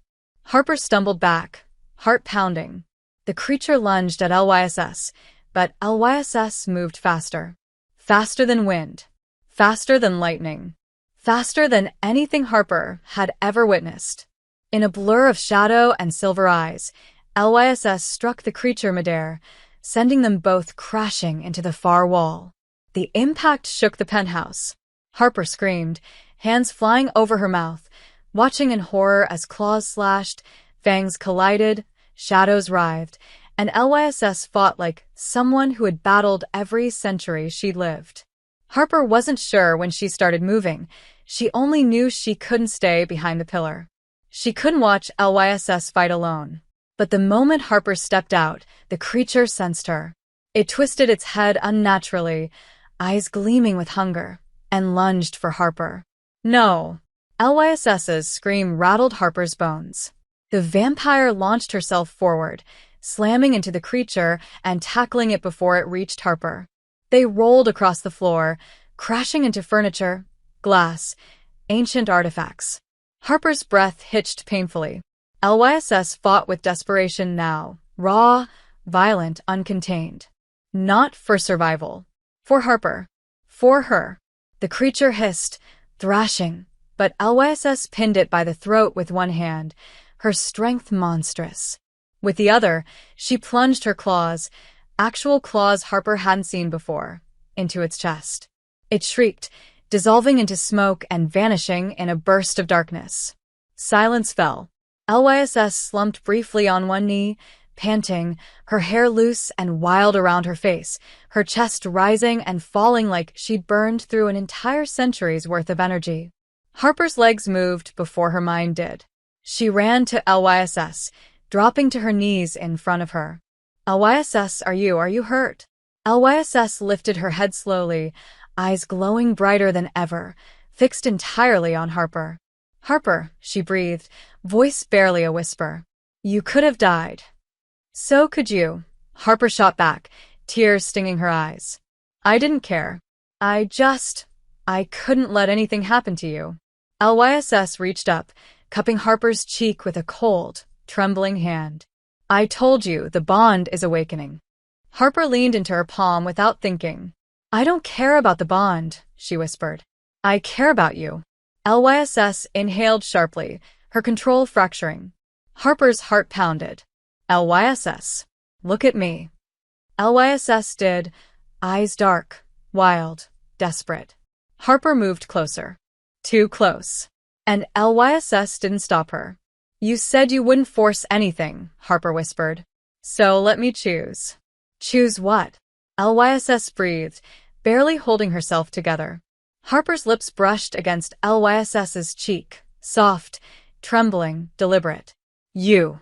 Speaker 1: Harper stumbled back, heart pounding. The creature lunged at LYSS, but LYSS moved faster. Faster than wind. Faster than lightning. Faster than anything Harper had ever witnessed. In a blur of shadow and silver eyes, LYSS struck the creature midair, sending them both crashing into the far wall. The impact shook the penthouse. Harper screamed, hands flying over her mouth, watching in horror as claws slashed, fangs collided, shadows writhed, and LYSS fought like someone who had battled every century she'd lived. Harper wasn't sure when she started moving. She only knew she couldn't stay behind the pillar. She couldn't watch LYSS fight alone. But the moment Harper stepped out, the creature sensed her. It twisted its head unnaturally, eyes gleaming with hunger, and lunged for Harper. No! LYSS's scream rattled Harper's bones. The vampire launched herself forward, slamming into the creature and tackling it before it reached Harper. They rolled across the floor, crashing into furniture, glass, ancient artifacts. Harper's breath hitched painfully. LYSS fought with desperation now, raw, violent, uncontained. Not for survival. For Harper. For her. The creature hissed, thrashing, but LYSS pinned it by the throat with one hand, her strength monstrous. With the other, she plunged her claws, actual claws Harper hadn't seen before, into its chest. It shrieked, dissolving into smoke and vanishing in a burst of darkness. Silence fell. LYSS slumped briefly on one knee, panting, her hair loose and wild around her face, her chest rising and falling like she'd burned through an entire century's worth of energy. Harper's legs moved before her mind did. She ran to LYSS, dropping to her knees in front of her. LYSS, are you hurt? LYSS lifted her head slowly, eyes glowing brighter than ever, fixed entirely on Harper. Harper, she breathed, voice barely a whisper. You could have died. So could you. Harper shot back, tears stinging her eyes. I didn't care. I couldn't let anything happen to you. LYSS reached up, cupping Harper's cheek with a cold, trembling hand. I told you, the bond is awakening. Harper leaned into her palm without thinking. I don't care about the bond, she whispered. I care about you. LYSS inhaled sharply, her control fracturing. Harper's heart pounded. LYSS, look at me. LYSS did, eyes dark, wild, desperate. Harper moved closer. Too close. And LYSS didn't stop her. You said you wouldn't force anything, Harper whispered. So let me choose. Choose what? LYSS breathed, barely holding herself together. Harper's lips brushed against LYSS's cheek, soft, trembling, deliberate. You.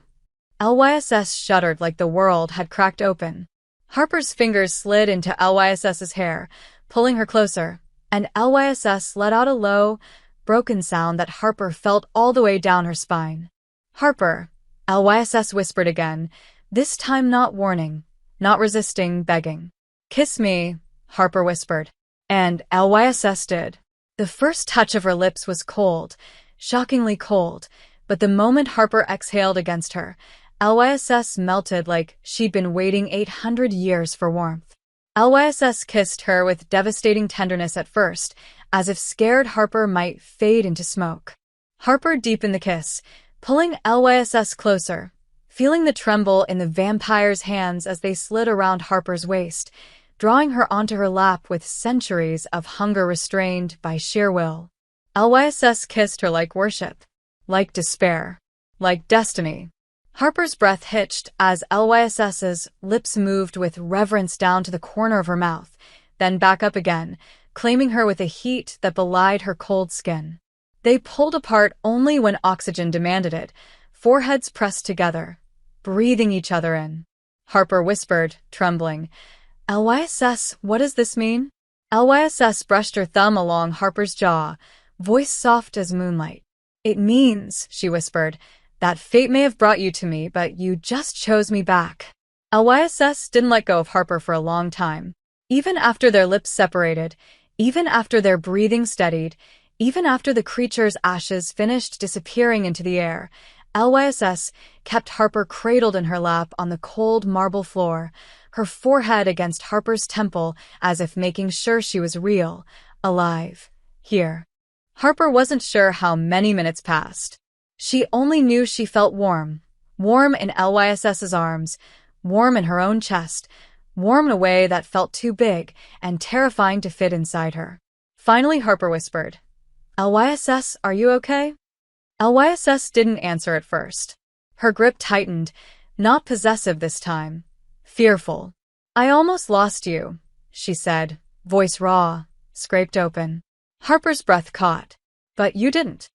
Speaker 1: LYSS shuddered like the world had cracked open. Harper's fingers slid into LYSS's hair, pulling her closer, and LYSS let out a low, broken sound that Harper felt all the way down her spine. Harper, LYSS whispered again, this time not warning, not resisting, begging. Kiss me, Harper whispered. And LYSS did. The first touch of her lips was cold, shockingly cold, but the moment Harper exhaled against her, LYSS melted like she'd been waiting 800 years for warmth. LYSS kissed her with devastating tenderness at first, as if scared Harper might fade into smoke. Harper deepened the kiss, pulling LYSS closer, feeling the tremble in the vampire's hands as they slid around Harper's waist, drawing her onto her lap with centuries of hunger restrained by sheer will. LYSS kissed her like worship, like despair, like destiny. Harper's breath hitched as LYSS's lips moved with reverence down to the corner of her mouth, then back up again, claiming her with a heat that belied her cold skin. They pulled apart only when oxygen demanded it, foreheads pressed together, breathing each other in. Harper whispered, trembling, "LYSS, what does this mean?" LYSS brushed her thumb along Harper's jaw, voice soft as moonlight. "It means," she whispered, "that fate may have brought you to me, but you just chose me back." LYSS didn't let go of Harper for a long time. Even after their lips separated, even after their breathing steadied, even after the creature's ashes finished disappearing into the air, LYSS kept Harper cradled in her lap on the cold marble floor, her forehead against Harper's temple as if making sure she was real, alive, here. Harper wasn't sure how many minutes passed. She only knew she felt warm, warm in LYSS's arms, warm in her own chest, warm in a way that felt too big and terrifying to fit inside her. Finally, Harper whispered, "LYSS, are you okay?" LYSS didn't answer at first. Her grip tightened, not possessive this time, fearful. "I almost lost you," she said, voice raw, scraped open. Harper's breath caught. "But you didn't."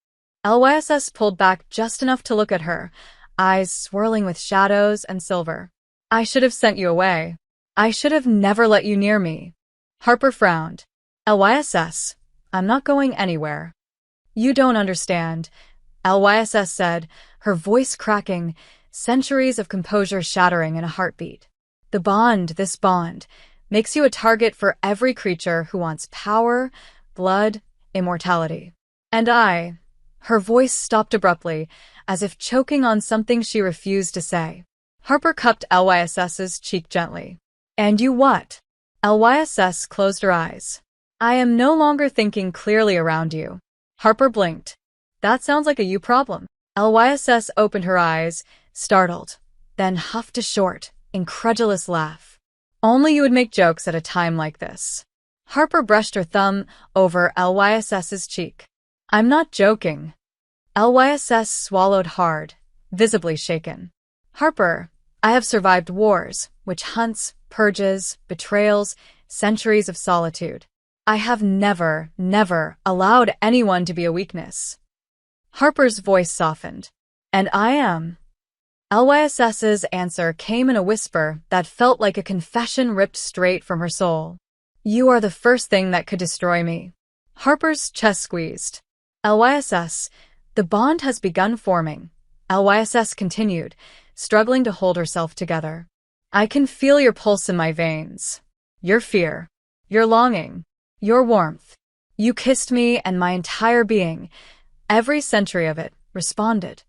Speaker 1: LYSS pulled back just enough to look at her, eyes swirling with shadows and silver. "I should have sent you away. I should have never let you near me." Harper frowned. "LYSS, I'm not going anywhere." "You don't understand," LYSS said, her voice cracking, centuries of composure shattering in a heartbeat. This bond, makes you a target for every creature who wants power, blood, immortality. And her voice stopped abruptly, as if choking on something she refused to say. Harper cupped LYSS's cheek gently. "And you what?" LYSS closed her eyes. "I am no longer thinking clearly around you." Harper blinked. "That sounds like a you problem." LYSS opened her eyes, startled, then huffed a short, incredulous laugh. "Only you would make jokes at a time like this." Harper brushed her thumb over LYSS's cheek. "I'm not joking." LYSS swallowed hard, visibly shaken. "Harper, I have survived wars, witch hunts, purges, betrayals, centuries of solitude. I have never allowed anyone to be a weakness." Harper's voice softened. "And I am." LYSS's answer came in a whisper that felt like a confession ripped straight from her soul. "You are the first thing that could destroy me." Harper's chest squeezed. "LYSS, the bond has begun forming," LYSS continued, struggling to hold herself together. "I can feel your pulse in my veins. Your fear, your longing, your warmth. You kissed me and my entire being, every century of it, responded."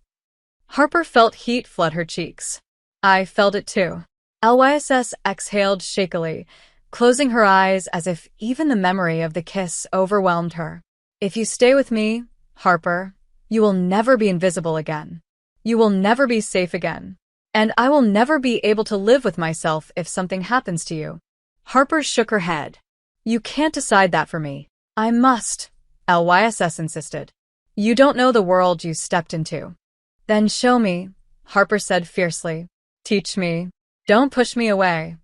Speaker 1: Harper felt heat flood her cheeks. "I felt it too." LYSS exhaled shakily, closing her eyes as if even the memory of the kiss overwhelmed her. "If you stay with me, Harper, you will never be invisible again. You will never be safe again. And I will never be able to live with myself if something happens to you." Harper shook her head. "You can't decide that for me." "I must," LYSS insisted. "You don't know the world you stepped into." "Then show me," Harper said fiercely. "Teach me. Don't push me away."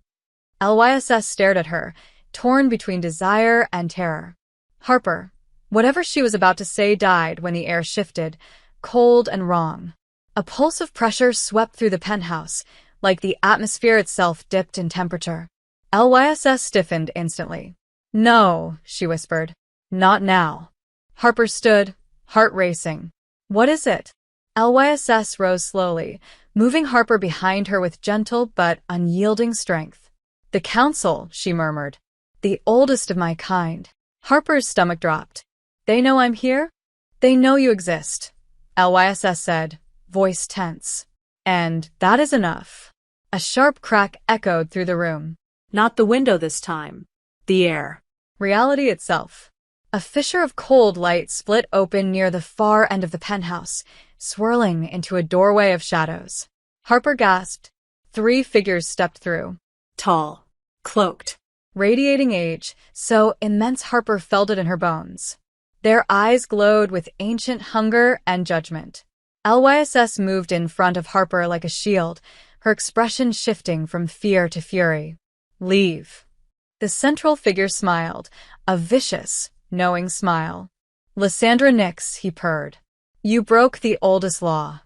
Speaker 1: LYSS stared at her, torn between desire and terror. Harper, whatever she was about to say died when the air shifted, cold and wrong. A pulse of pressure swept through the penthouse, like the atmosphere itself dipped in temperature. LYSS stiffened instantly. "No," she whispered. "Not now." Harper stood, heart racing. "What is it?" LYSS rose slowly, moving Harper behind her with gentle but unyielding strength. "The council," she murmured. "The oldest of my kind." Harper's stomach dropped. "They know I'm here? They know you exist," LYSS said, voice tense. "And that is enough." A sharp crack echoed through the room.
Speaker 2: Not the window this time. The air.
Speaker 1: Reality itself. A fissure of cold light split open near the far end of the penthouse, swirling into a doorway of shadows. Harper gasped. 3 figures stepped through.
Speaker 2: Tall. Cloaked.
Speaker 1: Radiating age, so immense Harper felt it in her bones. Their eyes glowed with ancient hunger and judgment. LYSS moved in front of Harper like a shield, her expression shifting from fear to fury. "Leave." The central figure smiled, a vicious, knowing smile. "Lysandra Nix," he purred. "You broke the oldest law."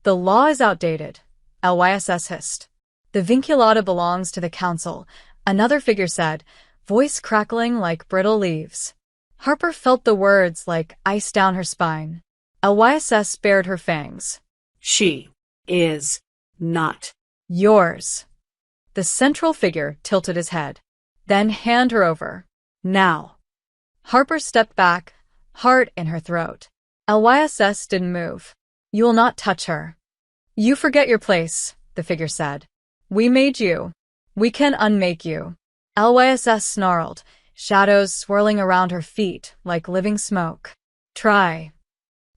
Speaker 1: "The law is outdated," LYSS hissed. The vinculata belongs to the council, another figure said, voice crackling like brittle leaves. Harper felt the words like ice down her spine. LYSS bared her fangs.
Speaker 2: She is not
Speaker 1: Yours. The central figure tilted his head. Then hand her over. Now. Harper stepped back, heart in her throat. LYSS didn't move. You will not touch her. You forget your place, the figure said. We made you. We can unmake you. LYSS snarled, shadows swirling around her feet like living smoke. Try.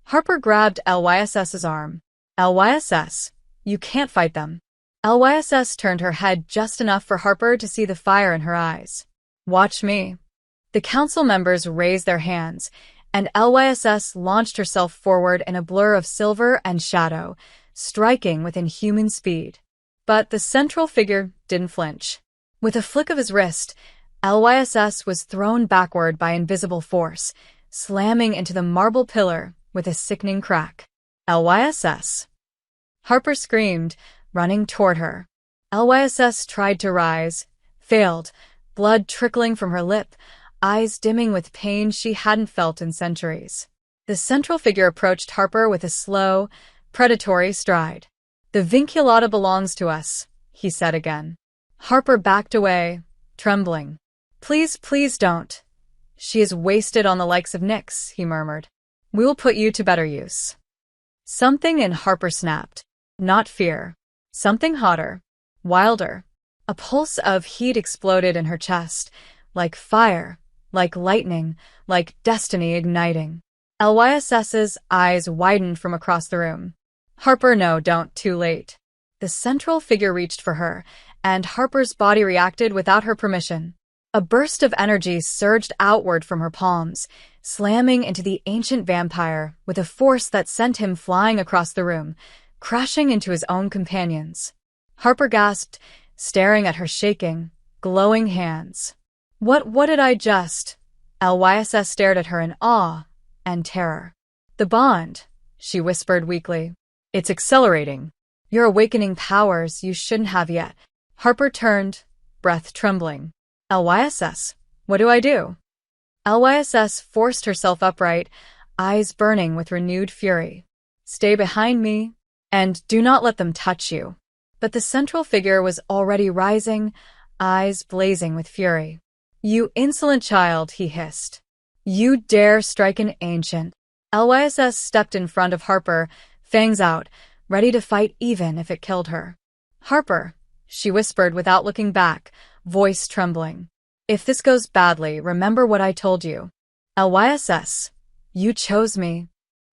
Speaker 1: Harper grabbed LYSS's arm. LYSS, you can't fight them. LYSS turned her head just enough for Harper to see the fire in her eyes. Watch me. The council members raised their hands, and LYSS launched herself forward in a blur of silver and shadow, striking with inhuman speed. But the central figure didn't flinch. With a flick of his wrist, LYSS was thrown backward by invisible force, slamming into the marble pillar with a sickening crack. LYSS. Harper screamed, running toward her. LYSS tried to rise, failed, blood trickling from her lip, eyes dimming with pain she hadn't felt in centuries. The central figure approached Harper with a slow, predatory stride. The vinculata belongs to us, he said again. Harper backed away, trembling. Please, please don't. She is wasted on the likes of Nyx, he murmured. We will put you to better use. Something in Harper snapped. Not fear. Something hotter, wilder. A pulse of heat exploded in her chest, like fire, like lightning, like destiny igniting. LYSS's eyes widened from across the room. Harper, no, don't, too late. The central figure reached for her, and Harper's body reacted without her permission. A burst of energy surged outward from her palms, slamming into the ancient vampire with a force that sent him flying across the room, crashing into his own companions. Harper gasped, staring at her shaking, glowing hands. What did I just? LYSS stared at her in awe and terror. The bond, she whispered weakly. It's accelerating. You're awakening powers you shouldn't have yet. Harper turned, breath trembling. LYSS, what do I do? LYSS forced herself upright, eyes burning with renewed fury. Stay behind me, and do not let them touch you. But the central figure was already rising, eyes blazing with fury. You insolent child, he hissed. You dare strike an ancient. LYSS stepped in front of Harper, fangs out, ready to fight even if it killed her. Harper, she whispered without looking back, voice trembling. If this goes badly, remember what I told you. LYSS, you chose me.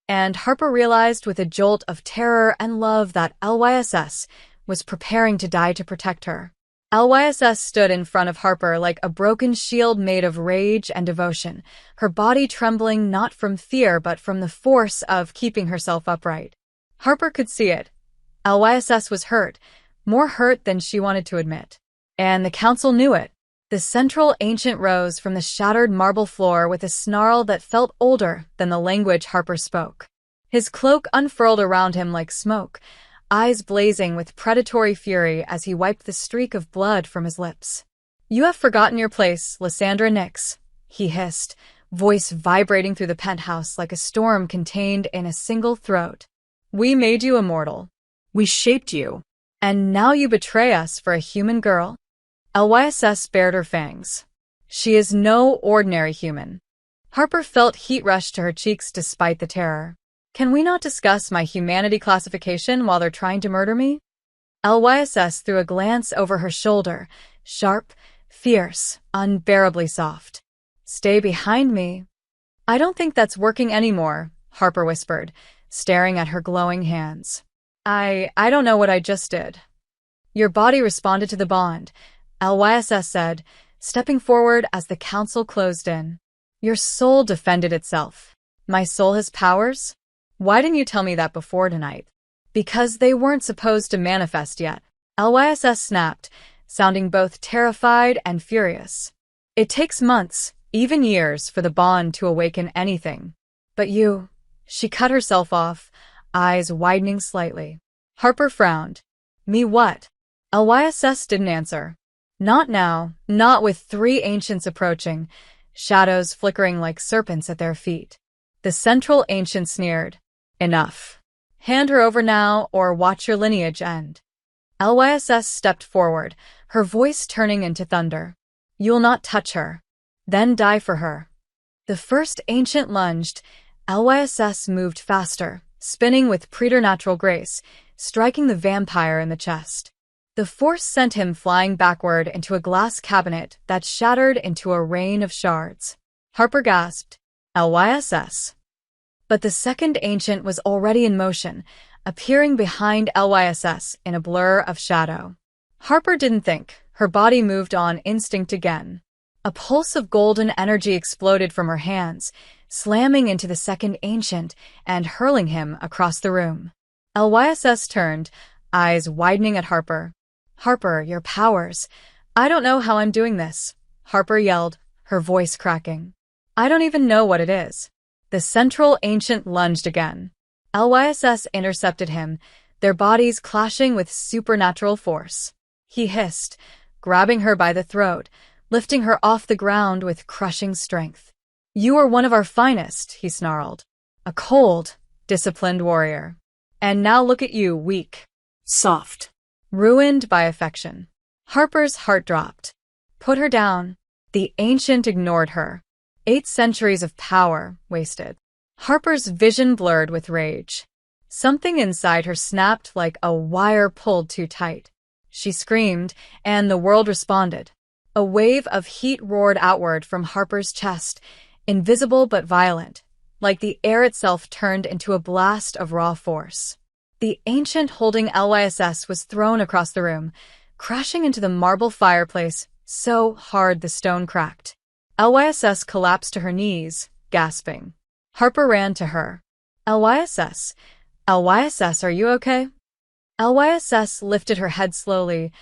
Speaker 1: And Harper realized with a jolt of terror and love that LYSS was preparing to die to protect her. LYSS stood in front of Harper like a broken shield made of rage and devotion, her body trembling not from fear but from the force of keeping herself upright. Harper could see it. LYSS was hurt, more hurt than she wanted to admit. And the council knew it. The central ancient rose from the shattered marble floor with a snarl that felt older than the language Harper spoke. His cloak unfurled around him like smoke, eyes blazing with predatory fury as he wiped the streak of blood from his lips. You have forgotten your place, Lysandra Nyx, he hissed, voice vibrating through the penthouse like a storm contained in a single throat. We made you immortal. We shaped you. And now you betray us for a human girl? LYSS bared her fangs. She is no ordinary human. Harper felt heat rush to her cheeks despite the terror. Can we not discuss my humanity classification while they're trying to murder me? LYSS threw a glance over her shoulder, sharp, fierce, unbearably soft. Stay behind me. I don't think that's working anymore, Harper whispered, staring at her glowing hands. I don't know what I just did. Your body responded to the bond, LYSS said, stepping forward as the council closed in. Your soul defended itself. My soul has powers? Why didn't you tell me that before tonight? Because they weren't supposed to manifest yet. LYSS snapped, sounding both terrified and furious. It takes months, even years, for the bond to awaken anything. But you... She cut herself off, eyes widening slightly. Harper frowned. Me what? LYSS didn't answer. Not now, not with 3 ancients approaching, shadows flickering like serpents at their feet. The central ancient sneered. Enough. Hand her over now, or watch your lineage end. LYSS stepped forward, her voice turning into thunder. You'll not touch her. Then die for her. The first ancient lunged. LYSS moved faster, spinning with preternatural grace, striking the vampire in the chest. The force sent him flying backward into a glass cabinet that shattered into a rain of shards. Harper gasped, LYSS. But the second ancient was already in motion, appearing behind LYSS in a blur of shadow. Harper didn't think. Her body moved on instinct again. A pulse of golden energy exploded from her hands, slamming into the second ancient and hurling him across the room. LYSS turned, eyes widening at Harper. Harper, your powers. I don't know how I'm doing this, Harper yelled, her voice cracking. I don't even know what it is. The central ancient lunged again. LYSS intercepted him, their bodies clashing with supernatural force. He hissed, grabbing her by the throat, lifting her off the ground with crushing strength. You are one of our finest, he snarled. A cold, disciplined warrior. And now look at you, weak.
Speaker 2: Soft.
Speaker 1: Ruined by affection. Harper's heart dropped. Put her down. The ancient ignored her. 8 centuries of power wasted. Harper's vision blurred with rage. Something inside her snapped like a wire pulled too tight. She screamed, and the world responded. A wave of heat roared outward from Harper's chest, invisible but violent, like the air itself turned into a blast of raw force. The ancient holding LYSS was thrown across the room, crashing into the marble fireplace so hard the stone cracked. LYSS collapsed to her knees, gasping. Harper ran to her. LYSS, are you okay? LYSS lifted her head slowly,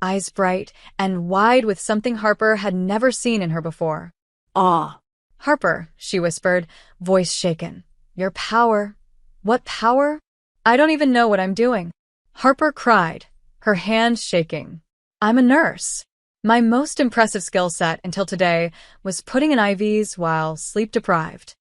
Speaker 1: eyes bright and wide with something Harper had never seen in her before.
Speaker 2: Awe.
Speaker 1: Harper, she whispered, voice shaken. Your power. What power? I don't even know what I'm doing. Harper cried, her hands shaking. I'm a nurse. My most impressive skill set until today was putting in IVs while sleep-deprived.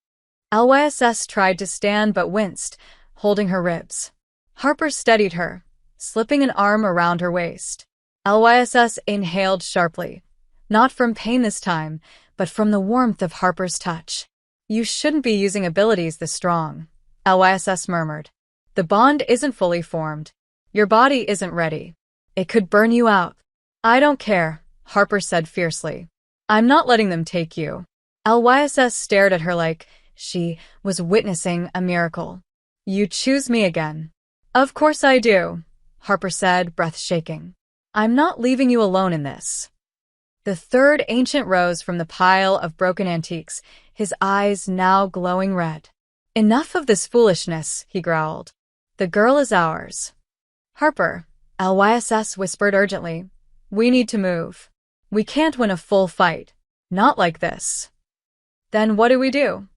Speaker 1: LYSS tried to stand but winced, holding her ribs. Harper steadied her, slipping an arm around her waist. LYSS inhaled sharply, not from pain this time, but from the warmth of Harper's touch. You shouldn't be using abilities this strong, LYSS murmured. The bond isn't fully formed. Your body isn't ready. It could burn you out. I don't care, Harper said fiercely. I'm not letting them take you. LYSS stared at her like she was witnessing a miracle. You choose me again. Of course I do, Harper said, breath shaking. I'm not leaving you alone in this. The third ancient rose from the pile of broken antiques, his eyes now glowing red. Enough of this foolishness, he growled. The girl is ours. Harper, LYSS whispered urgently. We need to move. We can't win a full fight. Not like this. Then what do?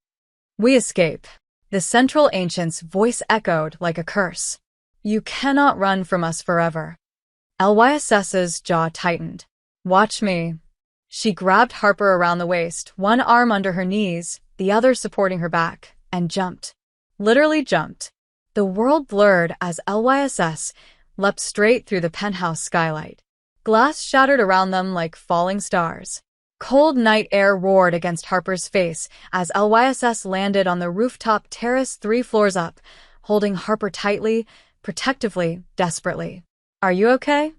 Speaker 1: We escape. The central ancient's voice echoed like a curse. You cannot run from us forever. LYSS's jaw tightened. Watch me. She grabbed Harper around the waist, one arm under her knees, the other supporting her back, and jumped. Literally jumped. The world blurred as LYSS leapt straight through the penthouse skylight. Glass shattered around them like falling stars. Cold night air roared against Harper's face as LYSS landed on the rooftop terrace 3 floors up, holding Harper tightly, protectively, desperately. Are you okay?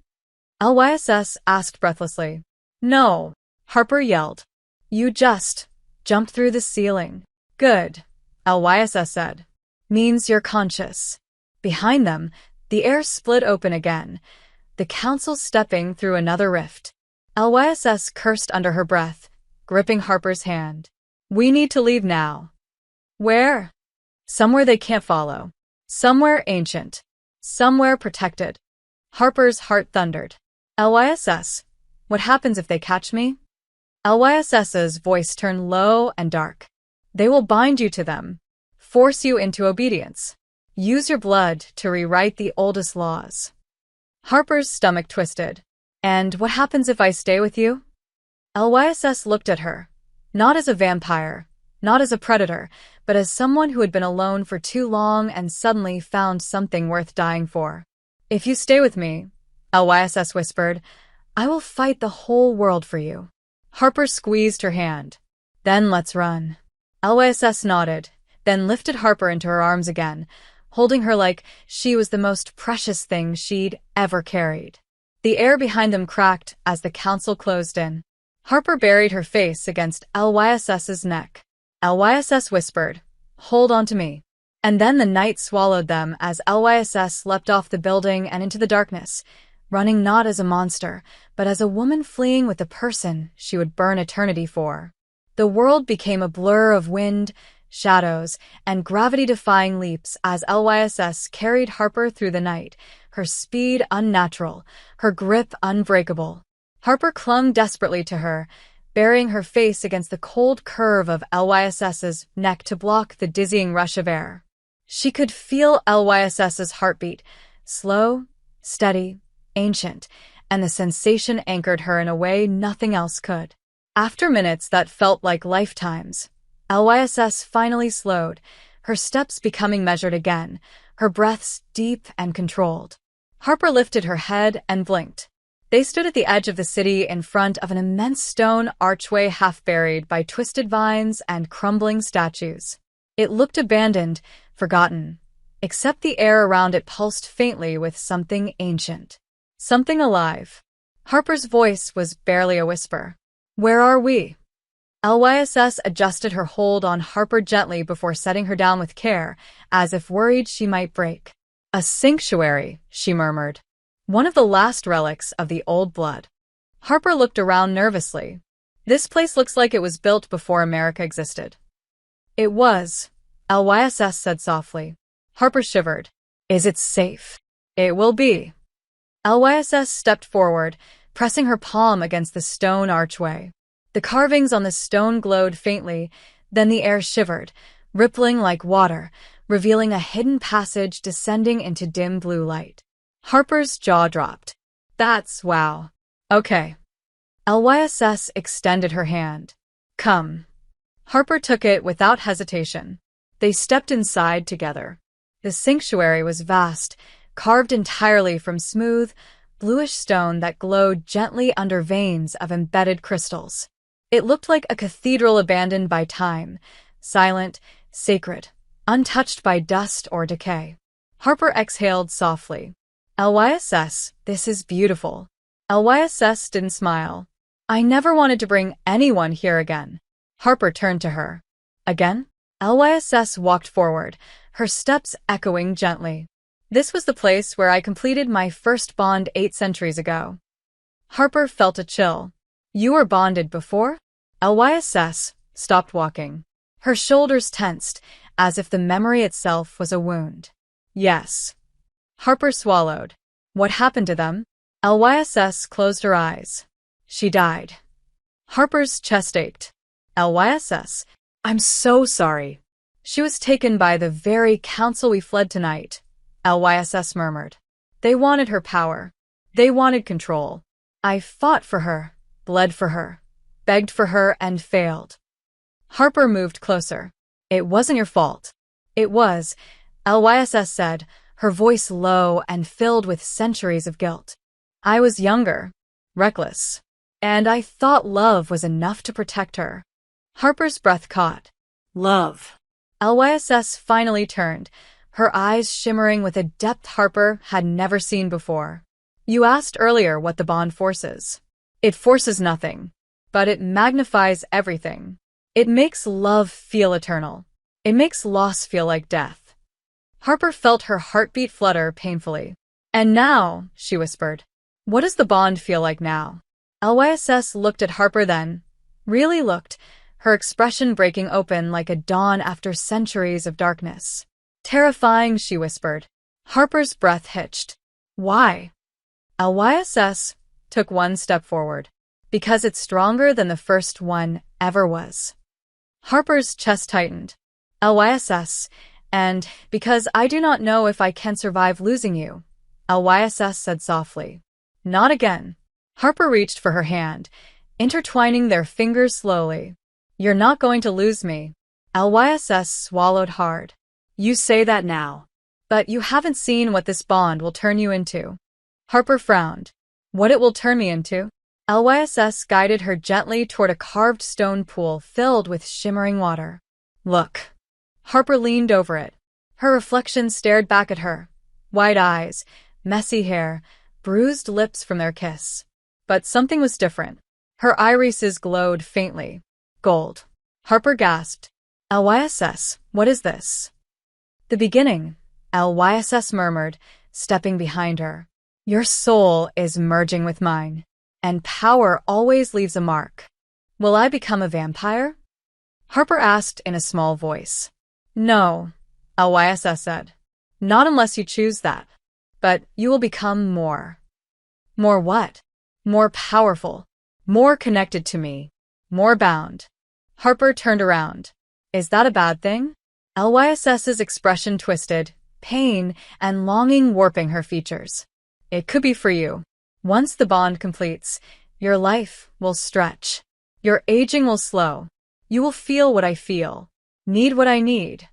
Speaker 1: LYSS asked breathlessly. No, Harper yelled. You just jumped through the ceiling. Good, LYSS said. Means you're conscious. Behind them, the air split open again, the council stepping through another rift. LYSS cursed under her breath, gripping Harper's hand. We need to leave now. Where? Somewhere they can't follow. Somewhere ancient. Somewhere protected. Harper's heart thundered. LYSS, what happens if they catch me? LYSS's voice turned low and dark. They will bind you to them, force you into obedience. Use your blood to rewrite the oldest laws. Harper's stomach twisted. And what happens if I stay with you? LYSS looked at her. Not as a vampire, not as a predator, but as someone who had been alone for too long and suddenly found something worth dying for. If you stay with me, LYSS whispered, I will fight the whole world for you. Harper squeezed her hand. Then let's run. LYSS nodded, then lifted Harper into her arms again, holding her like she was the most precious thing she'd ever carried. The air behind them cracked as the council closed in. Harper buried her face against LYSS's neck. LYSS whispered, hold on to me. And then the night swallowed them as LYSS leapt off the building and into the darkness, running not as a monster, but as a woman fleeing with the person she would burn eternity for. The world became a blur of wind, shadows, and gravity-defying leaps as LYSS carried Harper through the night, her speed unnatural, her grip unbreakable. Harper clung desperately to her, burying her face against the cold curve of LYSS's neck to block the dizzying rush of air. She could feel LYSS's heartbeat, slow, steady, ancient, and the sensation anchored her in a way nothing else could. After minutes that felt like lifetimes, LYSS finally slowed, her steps becoming measured again, her breaths deep and controlled. Harper lifted her head and blinked. They stood at the edge of the city in front of an immense stone archway half buried by twisted vines and crumbling statues. It looked abandoned, forgotten, except the air around it pulsed faintly with something ancient. Something alive. Harper's voice was barely a whisper. Where are we? LYSS adjusted her hold on Harper gently before setting her down with care, as if worried she might break. A sanctuary, she murmured. One of the last relics of the old blood. Harper looked around nervously. This place looks like it was built before America existed. It was, LYSS said softly. Harper shivered. Is it safe? It will be. LYSS stepped forward, pressing her palm against the stone archway. The carvings on the stone glowed faintly, then the air shivered, rippling like water, revealing a hidden passage descending into dim blue light. Harper's jaw dropped. That's wow. Okay. LYSS extended her hand. Come. Harper took it without hesitation. They stepped inside together. The sanctuary was vast, carved entirely from smooth, bluish stone that glowed gently under veins of embedded crystals. It looked like a cathedral abandoned by time, silent, sacred, untouched by dust or decay. Harper exhaled softly. LYSS, this is beautiful. LYSS didn't smile. I never wanted to bring anyone here again. Harper turned to her. Again? LYSS walked forward, her steps echoing gently. This was the place where I completed my first bond 8 centuries ago. Harper felt a chill. You were bonded before? LYSS stopped walking. Her shoulders tensed, as if the memory itself was a wound. Yes. Harper swallowed. What happened to them? LYSS closed her eyes. She died. Harper's chest ached. LYSS, I'm so sorry. She was taken by the very council we fled tonight, LYSS murmured. They wanted her power. They wanted control. I fought for her, bled for her, begged for her, and failed. Harper moved closer. It wasn't your fault. It was, LYSS said, her voice low and filled with centuries of guilt. I was younger, reckless, and I thought love was enough to protect her. Harper's breath caught.
Speaker 2: Love.
Speaker 1: LYSS finally turned, her eyes shimmering with a depth Harper had never seen before. You asked earlier what the bond forces. It forces nothing, but it magnifies everything. It makes love feel eternal. It makes loss feel like death. Harper felt her heartbeat flutter painfully. And now, she whispered, what does the bond feel like now? LYSS looked at Harper then, really looked, her expression breaking open like a dawn after centuries of darkness. Terrifying, she whispered. Harper's breath hitched. Why? LYSS took one step forward. Because it's stronger than the first one ever was. Harper's chest tightened. LYSS, and because I do not know if I can survive losing you. LYSS said softly. Not again. Harper reached for her hand, intertwining their fingers slowly. You're not going to lose me. LYSS swallowed hard. You say that now. But you haven't seen what this bond will turn you into. Harper frowned. What it will turn me into? LYSS guided her gently toward a carved stone pool filled with shimmering water. Look. Harper leaned over it. Her reflection stared back at her. Wide eyes, messy hair, bruised lips from their kiss. But something was different. Her irises glowed faintly. Gold. Harper gasped. LYSS, what is this? The beginning, LYSS murmured, stepping behind her. Your soul is merging with mine, and power always leaves a mark. Will I become a vampire? Harper asked in a small voice. No, LYSS said. Not unless you choose that. But you will become more. More what? More powerful. More connected to me. More bound. Harper turned around. Is that a bad thing? LYSS's expression twisted, pain and longing warping her features. It could be for you. Once the bond completes, your life will stretch. Your aging will slow. You will feel what I feel. Need what I need.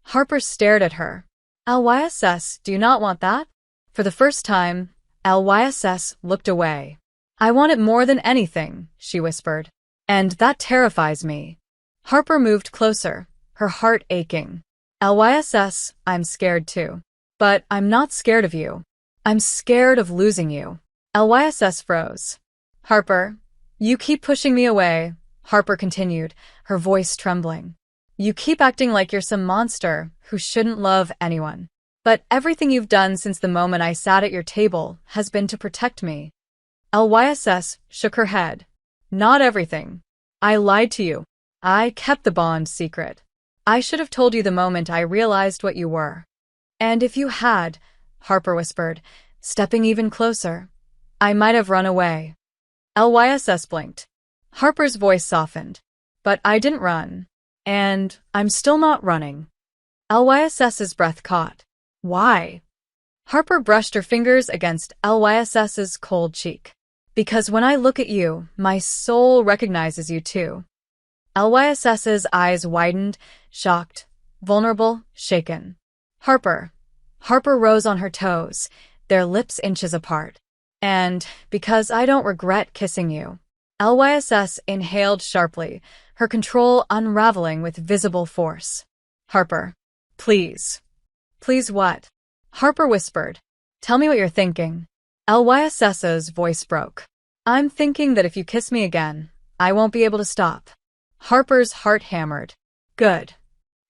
Speaker 1: Harper stared at her. LYSS, do you not want that? For the first time, LYSS looked away. I want it more than anything, she whispered. And that terrifies me. Harper moved closer, her heart aching. LYSS, I'm scared too. But I'm not scared of you. I'm scared of losing you. LYSS froze. Harper, you keep pushing me away, Harper continued, her voice trembling. You keep acting like you're some monster who shouldn't love anyone. But everything you've done since the moment I sat at your table has been to protect me. LYSS shook her head. Not everything. I lied to you. I kept the bond secret. I should have told you the moment I realized what you were. And if you had, Harper whispered, stepping even closer, I might have run away. LYSS blinked. Harper's voice softened. But I didn't run. And I'm still not running. LYSS's breath caught. Why? Harper brushed her fingers against LYSS's cold cheek. Because when I look at you, my soul recognizes you too. LYSS's eyes widened, shocked, vulnerable, shaken. Harper. Harper rose on her toes, their lips inches apart. And because I don't regret kissing you. LYSS inhaled sharply, her control unraveling with visible force. Harper. Please. Please what? Harper whispered. Tell me what you're thinking. LYSS's voice broke. I'm thinking that if you kiss me again, I won't be able to stop. Harper's heart hammered. Good.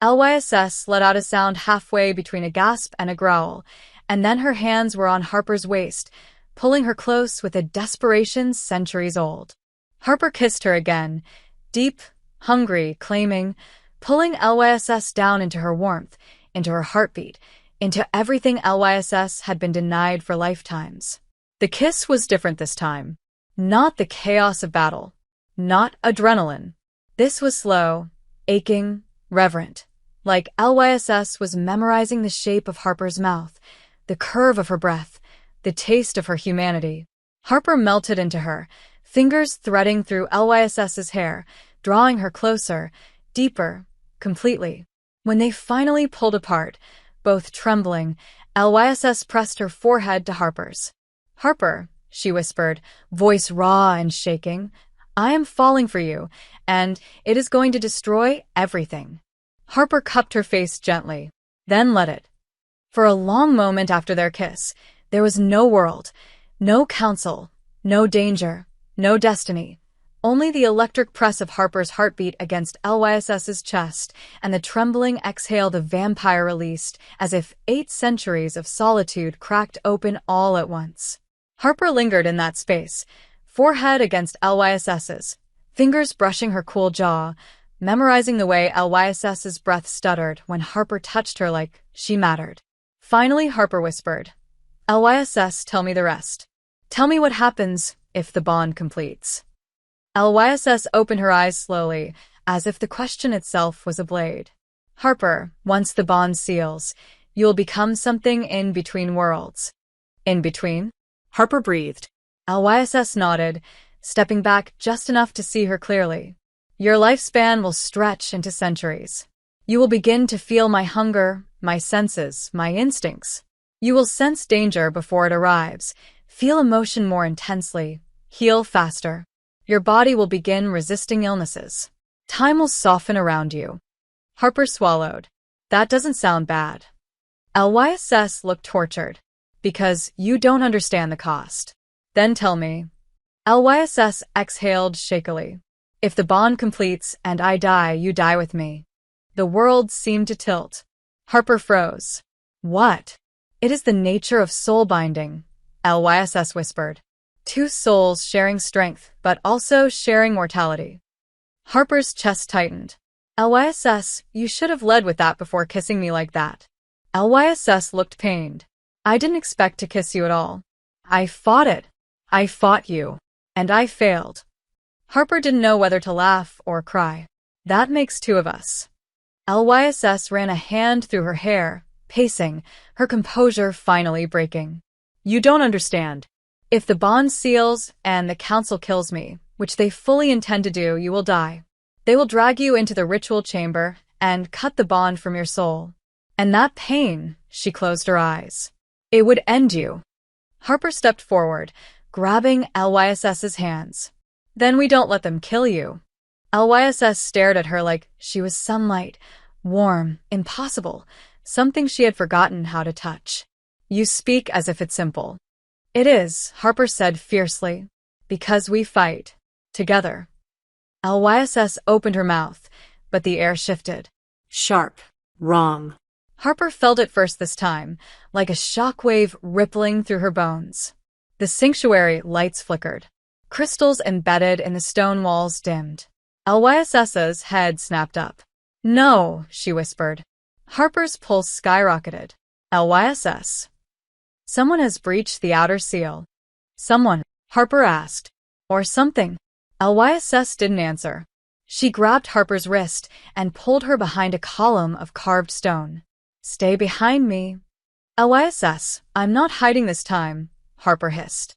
Speaker 1: LYSS let out a sound halfway between a gasp and a growl, and then her hands were on Harper's waist, pulling her close with a desperation centuries old. Harper kissed her again, deep, hungry, claiming, pulling LYSS down into her warmth, into her heartbeat, into everything LYSS had been denied for lifetimes. The kiss was different this time. Not the chaos of battle. Not adrenaline. This was slow, aching, reverent. Like LYSS was memorizing the shape of Harper's mouth, the curve of her breath, the taste of her humanity. Harper melted into her, fingers threading through LYSS's hair, drawing her closer, deeper, completely. When they finally pulled apart, both trembling, LYSS pressed her forehead to Harper's. Harper, she whispered, voice raw and shaking, I am falling for you, and it is going to destroy everything. Harper cupped her face gently, then let it. For a long moment after their kiss, there was no world, no counsel, no danger, no destiny. Only the electric press of Harper's heartbeat against LYSS's chest and the trembling exhale the vampire released, as if 8 centuries of solitude cracked open all at once. Harper lingered in that space, forehead against LYSS's, fingers brushing her cool jaw, memorizing the way LYSS's breath stuttered when Harper touched her like she mattered. Finally, Harper whispered, LYSS, tell me the rest. Tell me what happens if the bond completes. LYSS opened her eyes slowly, as if the question itself was a blade. Harper, once the bond seals, you'll become something in between worlds. In between?
Speaker 2: Harper breathed.
Speaker 1: LYSS nodded, stepping back just enough to see her clearly. Your lifespan will stretch into centuries. You will begin to feel my hunger, my senses, my instincts. You will sense danger before it arrives, feel emotion more intensely, heal faster. Your body will begin resisting illnesses. Time will soften around you. Harper swallowed. That doesn't sound bad. LYSS looked tortured. Because you don't understand the cost. Then tell me. LYSS exhaled shakily. If the bond completes and I die, you die with me. The world seemed to tilt. Harper froze. What? It is the nature of soul binding, LYSS whispered. Two souls sharing strength, but also sharing mortality. Harper's chest tightened. LYSS, you should have led with that before kissing me like that. LYSS looked pained. I didn't expect to kiss you at all. I fought it. I fought you. And I failed. Harper didn't know whether to laugh or cry. That makes two of us. LYSS ran a hand through her hair, pacing, her composure finally breaking. You don't understand. If the bond seals and the council kills me, which they fully intend to do, you will die. They will drag you into the ritual chamber and cut the bond from your soul. And that pain, she closed her eyes. It would end you. Harper stepped forward, grabbing LYSS's hands. Then we don't let them kill you. LYSS stared at her like she was sunlight, warm, impossible, something she had forgotten how to touch. You speak as if it's simple. It is, Harper said fiercely. Because we fight. Together. LYSS opened her mouth, but the air shifted.
Speaker 2: Sharp. Wrong.
Speaker 1: Harper felt it first this time, like a shockwave rippling through her bones. The sanctuary lights flickered. Crystals embedded in the stone walls dimmed. LYSS's head snapped up. No, she whispered. Harper's pulse skyrocketed. LYSS. Someone has breached the outer seal. Someone, Harper asked. Or something. LYSS didn't answer. She grabbed Harper's wrist and pulled her behind a column of carved stone. Stay behind me. LYSS, I'm not hiding this time, Harper hissed.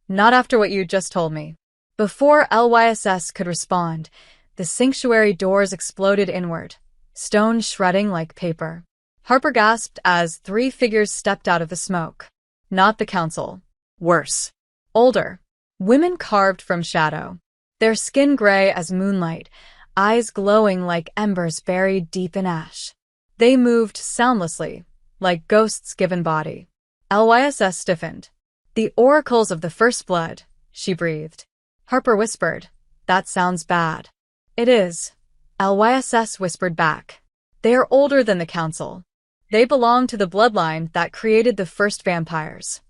Speaker 1: Not after what you just told me. Before LYSS could respond, the sanctuary doors exploded inward, stone shredding like paper. Harper gasped as three figures stepped out of the smoke. Not the council. Worse. Older. Women carved from shadow. Their skin gray as moonlight, eyes glowing like embers buried deep in ash. They moved soundlessly, like ghosts given body. LYSS stiffened. The oracles of the first blood, she breathed. Harper whispered, that sounds bad. It is. LYSS whispered back. They are older than the council. They belong to the bloodline that created the first vampires.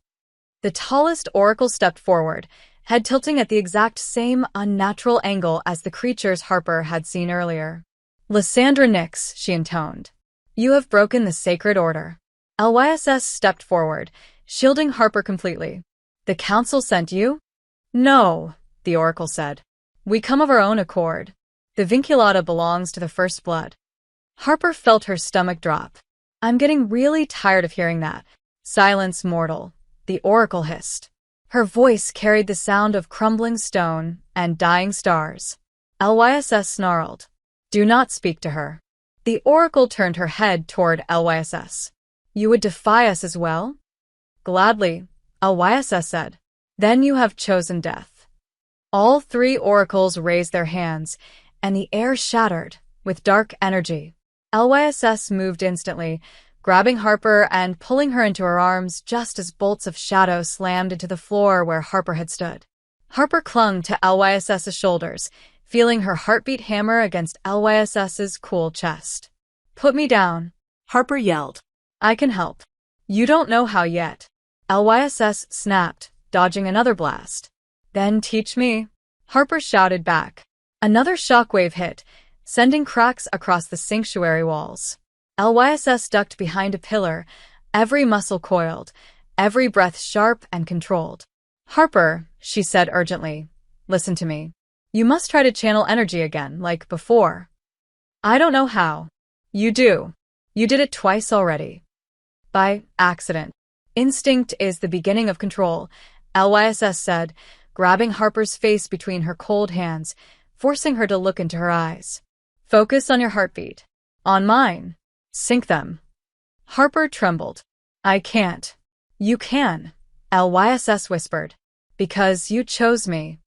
Speaker 1: The tallest oracle stepped forward, head tilting at the exact same unnatural angle as the creatures Harper had seen earlier. Lysandra Nix, she intoned. You have broken the sacred order. LYSS stepped forward, shielding Harper completely. The council sent you? No, the oracle said. We come of our own accord. The vinculata belongs to the first blood. Harper felt her stomach drop. I'm getting really tired of hearing that. Silence, mortal, the oracle hissed. Her voice carried the sound of crumbling stone and dying stars. LYSS snarled. Do not speak to her. The oracle turned her head toward LYSS. You would defy us as well? Gladly, LYSS said. Then you have chosen death. All three oracles raised their hands, and the air shattered with dark energy. LYSS moved instantly, grabbing Harper and pulling her into her arms just as bolts of shadow slammed into the floor where Harper had stood. Harper clung to LYSS's shoulders, feeling her heartbeat hammer against LYSS's cool chest. Put me down,
Speaker 2: Harper yelled.
Speaker 1: I can help. You don't know how yet. LYSS snapped, dodging another blast. Then teach me, Harper shouted back. Another shockwave hit, sending cracks across the sanctuary walls. LYSS ducked behind a pillar, every muscle coiled, every breath sharp and controlled. Harper, she said urgently, listen to me. You must try to channel energy again, like before. I don't know how. You do. You did it twice already. By accident. Instinct is the beginning of control, LYSS said, grabbing Harper's face between her cold hands, forcing her to look into her eyes. Focus on your heartbeat. On mine. Sync them. Harper trembled. I can't. You can, LYSS whispered. Because you chose me.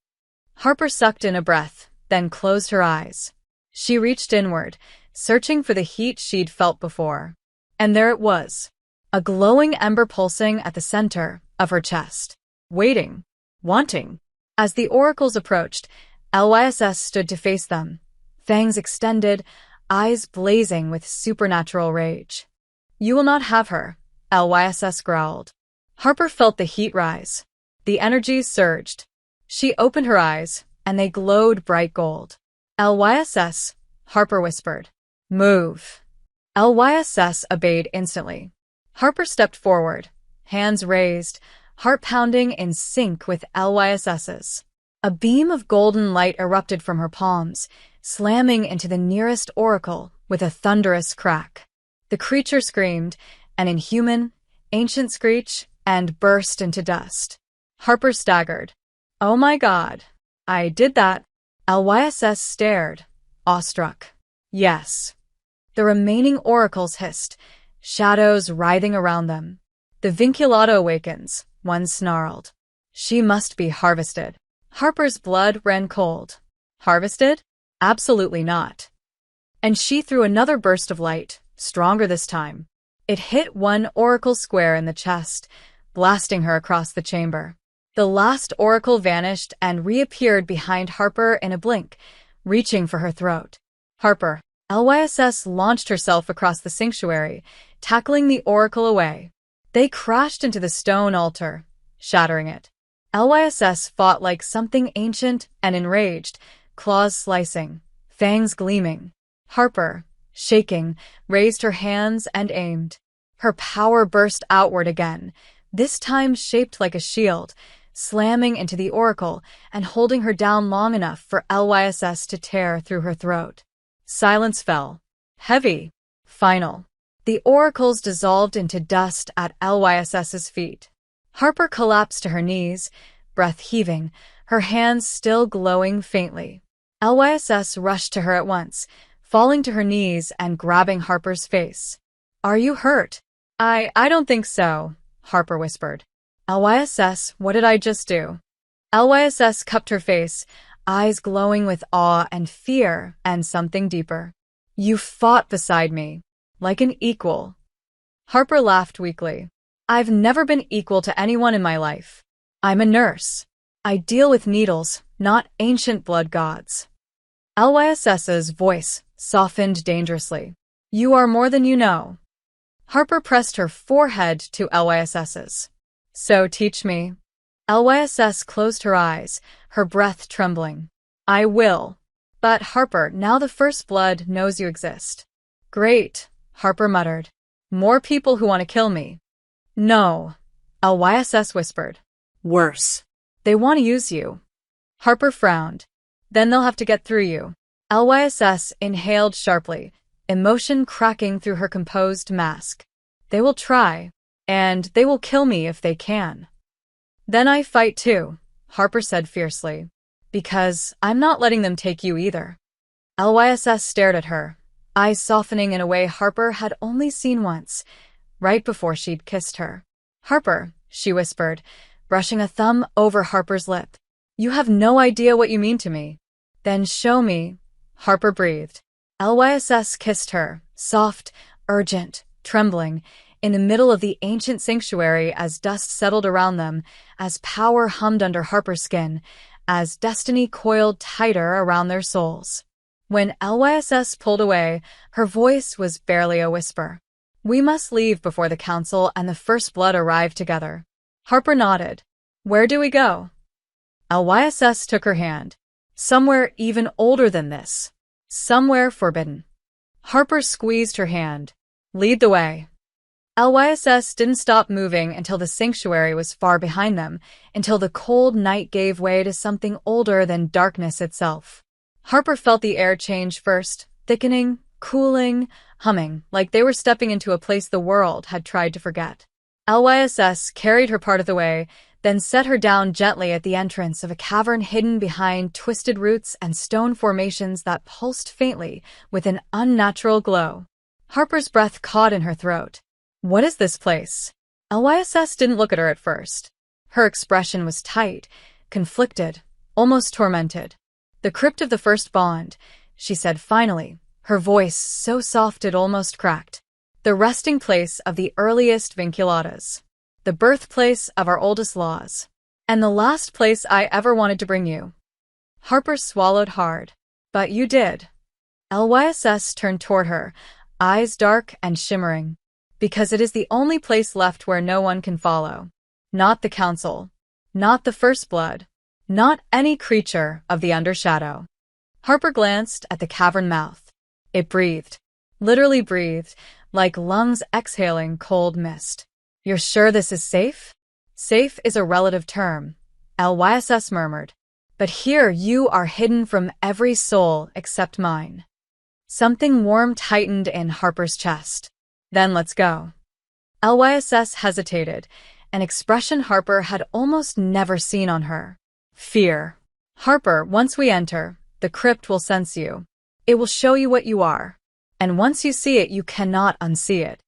Speaker 1: Harper sucked in a breath, then closed her eyes. She reached inward, searching for the heat she'd felt before. And there it was. A glowing ember pulsing at the center of her chest. Waiting. Wanting. As the oracles approached, LYSS stood to face them. Fangs extended, eyes blazing with supernatural rage. You will not have her, LYSS growled. Harper felt the heat rise. The energy surged. She opened her eyes, and they glowed bright gold. LYSS, Harper whispered. Move. LYSS obeyed instantly. Harper stepped forward, hands raised, heart pounding in sync with LYSS's. A beam of golden light erupted from her palms, slamming into the nearest oracle with a thunderous crack. The creature screamed, an inhuman, ancient screech, and burst into dust. Harper staggered. Oh my God. I did that. LYSS stared, awestruck. Yes. The remaining oracles hissed, shadows writhing around them. The Vinculata awakens, one snarled. She must be harvested. Harper's blood ran cold. Harvested? Absolutely not. And she threw another burst of light, stronger this time. It hit one oracle square in the chest, blasting her across the chamber. The last oracle vanished and reappeared behind Harper in a blink, reaching for her throat. Harper, LYSS launched herself across the sanctuary, tackling the oracle away. They crashed into the stone altar, shattering it. LYSS fought like something ancient and enraged, claws slicing, fangs gleaming. Harper, shaking, raised her hands and aimed. Her power burst outward again, this time shaped like a shield, slamming into the oracle and holding her down long enough for LYSS to tear through her throat. Silence fell. Heavy. Final. The oracles dissolved into dust at LYSS's feet. Harper collapsed to her knees, breath heaving, her hands still glowing faintly. LYSS rushed to her at once, falling to her knees and grabbing Harper's face. Are you hurt? I don't think so, Harper whispered. LYSS, what did I just do? LYSS cupped her face, eyes glowing with awe and fear and something deeper. You fought beside me, like an equal. Harper laughed weakly. I've never been equal to anyone in my life. I'm a nurse. I deal with needles, not ancient blood gods. LYSS's voice softened dangerously. You are more than you know. Harper pressed her forehead to LYSS's. So teach me. LYSS closed her eyes, her breath trembling. I will. But Harper, now the First Blood knows you exist. Great, Harper muttered. More people who want to kill me. No, LYSS whispered.
Speaker 2: Worse.
Speaker 1: They want to use you. Harper frowned. Then they'll have to get through you. LYSS inhaled sharply, emotion cracking through her composed mask. They will try, and they will kill me if they can. Then I fight too, Harper said fiercely. Because I'm not letting them take you either. LYSS stared at her, eyes softening in a way Harper had only seen once, right before she'd kissed her. Harper, she whispered, brushing a thumb over Harper's lip. You have no idea what you mean to me. Then show me, Harper breathed. LYSS kissed her, soft, urgent, trembling, in the middle of the ancient sanctuary as dust settled around them, as power hummed under Harper's skin, as destiny coiled tighter around their souls. When LYSS pulled away, her voice was barely a whisper. We must leave before the council and the First Blood arrive together. Harper nodded. Where do we go? LYSS took her hand. Somewhere even older than this. Somewhere forbidden. Harper squeezed her hand. Lead the way. LYSS didn't stop moving until the sanctuary was far behind them, until the cold night gave way to something older than darkness itself. Harper felt the air change first, thickening, cooling, humming, like they were stepping into a place the world had tried to forget. LYSS carried her part of the way, then set her down gently at the entrance of a cavern hidden behind twisted roots and stone formations that pulsed faintly with an unnatural glow. Harper's breath caught in her throat. What is this place? LYSS didn't look at her at first. Her expression was tight, conflicted, almost tormented. The crypt of the first bond, she said finally, her voice so soft it almost cracked. The resting place of the earliest vinculatas. The birthplace of our oldest laws. And the last place I ever wanted to bring you. Harper swallowed hard. But you did. LYSS turned toward her, eyes dark and shimmering. Because it is the only place left where no one can follow. Not the council. Not the first blood. Not any creature of the undershadow. Harper glanced at the cavern mouth. It breathed. Literally breathed, like lungs exhaling cold mist. You're sure this is safe? Safe is a relative term, LYSS murmured. But here you are hidden from every soul except mine. Something warm tightened in Harper's chest. Then let's go. LYSS hesitated, an expression Harper had almost never seen on her. Fear. Harper, once we enter, the crypt will sense you. It will show you what you are. And once you see it, you cannot unsee it.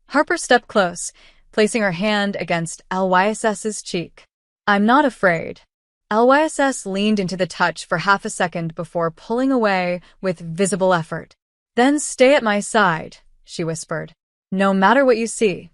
Speaker 1: Harper stepped close, placing her hand against LYSS's cheek. I'm not afraid. LYSS leaned into the touch for half a second before pulling away with visible effort. Then stay at my side, she whispered. No matter what you see.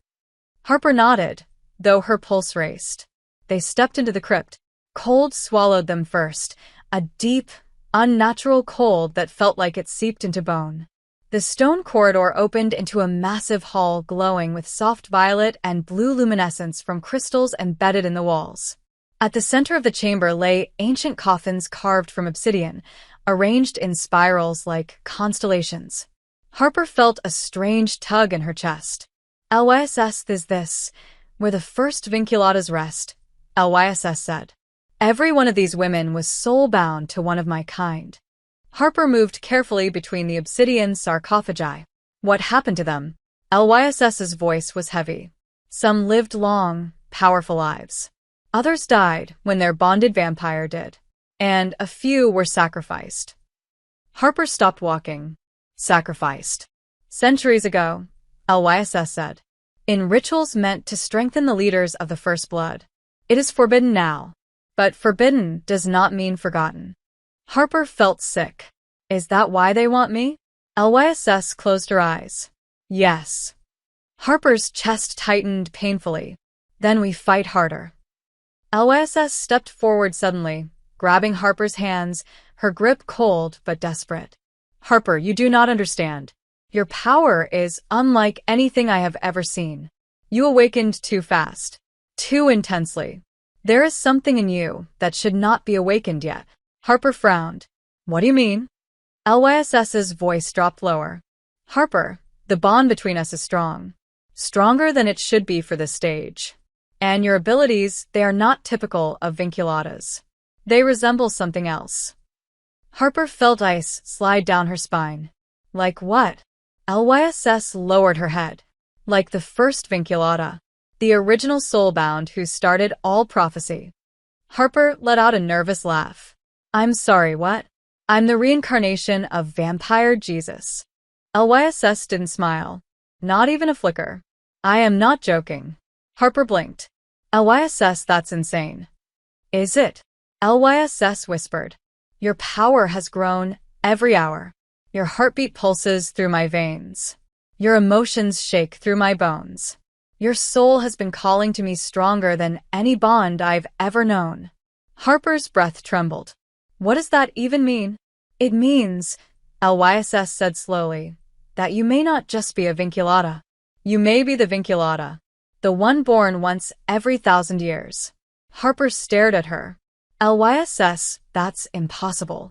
Speaker 1: Harper nodded, though her pulse raced. They stepped into the crypt. Cold swallowed them first, a deep, unnatural cold that felt like it seeped into bone. The stone corridor opened into a massive hall glowing with soft violet and blue luminescence from crystals embedded in the walls. At the center of the chamber lay ancient coffins carved from obsidian, arranged in spirals like constellations. Harper felt a strange tug in her chest. LYSS is this, where the first vinculatas rest, LYSS said. Every one of these women was soul-bound to one of my kind. Harper moved carefully between the obsidian sarcophagi. What happened to them? LYSS's voice was heavy. Some lived long, powerful lives. Others died when their bonded vampire did. And a few were sacrificed. Harper stopped walking. Sacrificed. Centuries ago, LYSS said. In rituals meant to strengthen the leaders of the first blood. It is forbidden now. But forbidden does not mean forgotten. Harper felt sick. Is that why they want me? LYSS closed her eyes. Yes. Harper's chest tightened painfully. Then we fight harder. LYSS stepped forward suddenly, grabbing Harper's hands, her grip cold but desperate. Harper, you do not understand. Your power is unlike anything I have ever seen. You awakened too fast. Too intensely. There is something in you that should not be awakened yet. Harper frowned. What do you mean? LYSS's voice dropped lower. Harper, the bond between us is strong. Stronger than it should be for this stage. And your abilities, they are not typical of vinculatas. They resemble something else. Harper felt ice slide down her spine. Like what? LYSS lowered her head. Like the first vinculata. The original soulbound who started all prophecy. Harper let out a nervous laugh. I'm sorry, what? I'm the reincarnation of Vampire Jesus. LYSS didn't smile. Not even a flicker. I am not joking. Harper blinked. LYSS, that's insane. Is it? LYSS whispered. Your power has grown every hour. Your heartbeat pulses through my veins. Your emotions shake through my bones. Your soul has been calling to me stronger than any bond I've ever known. Harper's breath trembled. What does that even mean? It means, LYSS said slowly, that you may not just be a vinculata. You may be the vinculata, the one born once every 1,000 years. Harper stared at her. LYSS, that's impossible.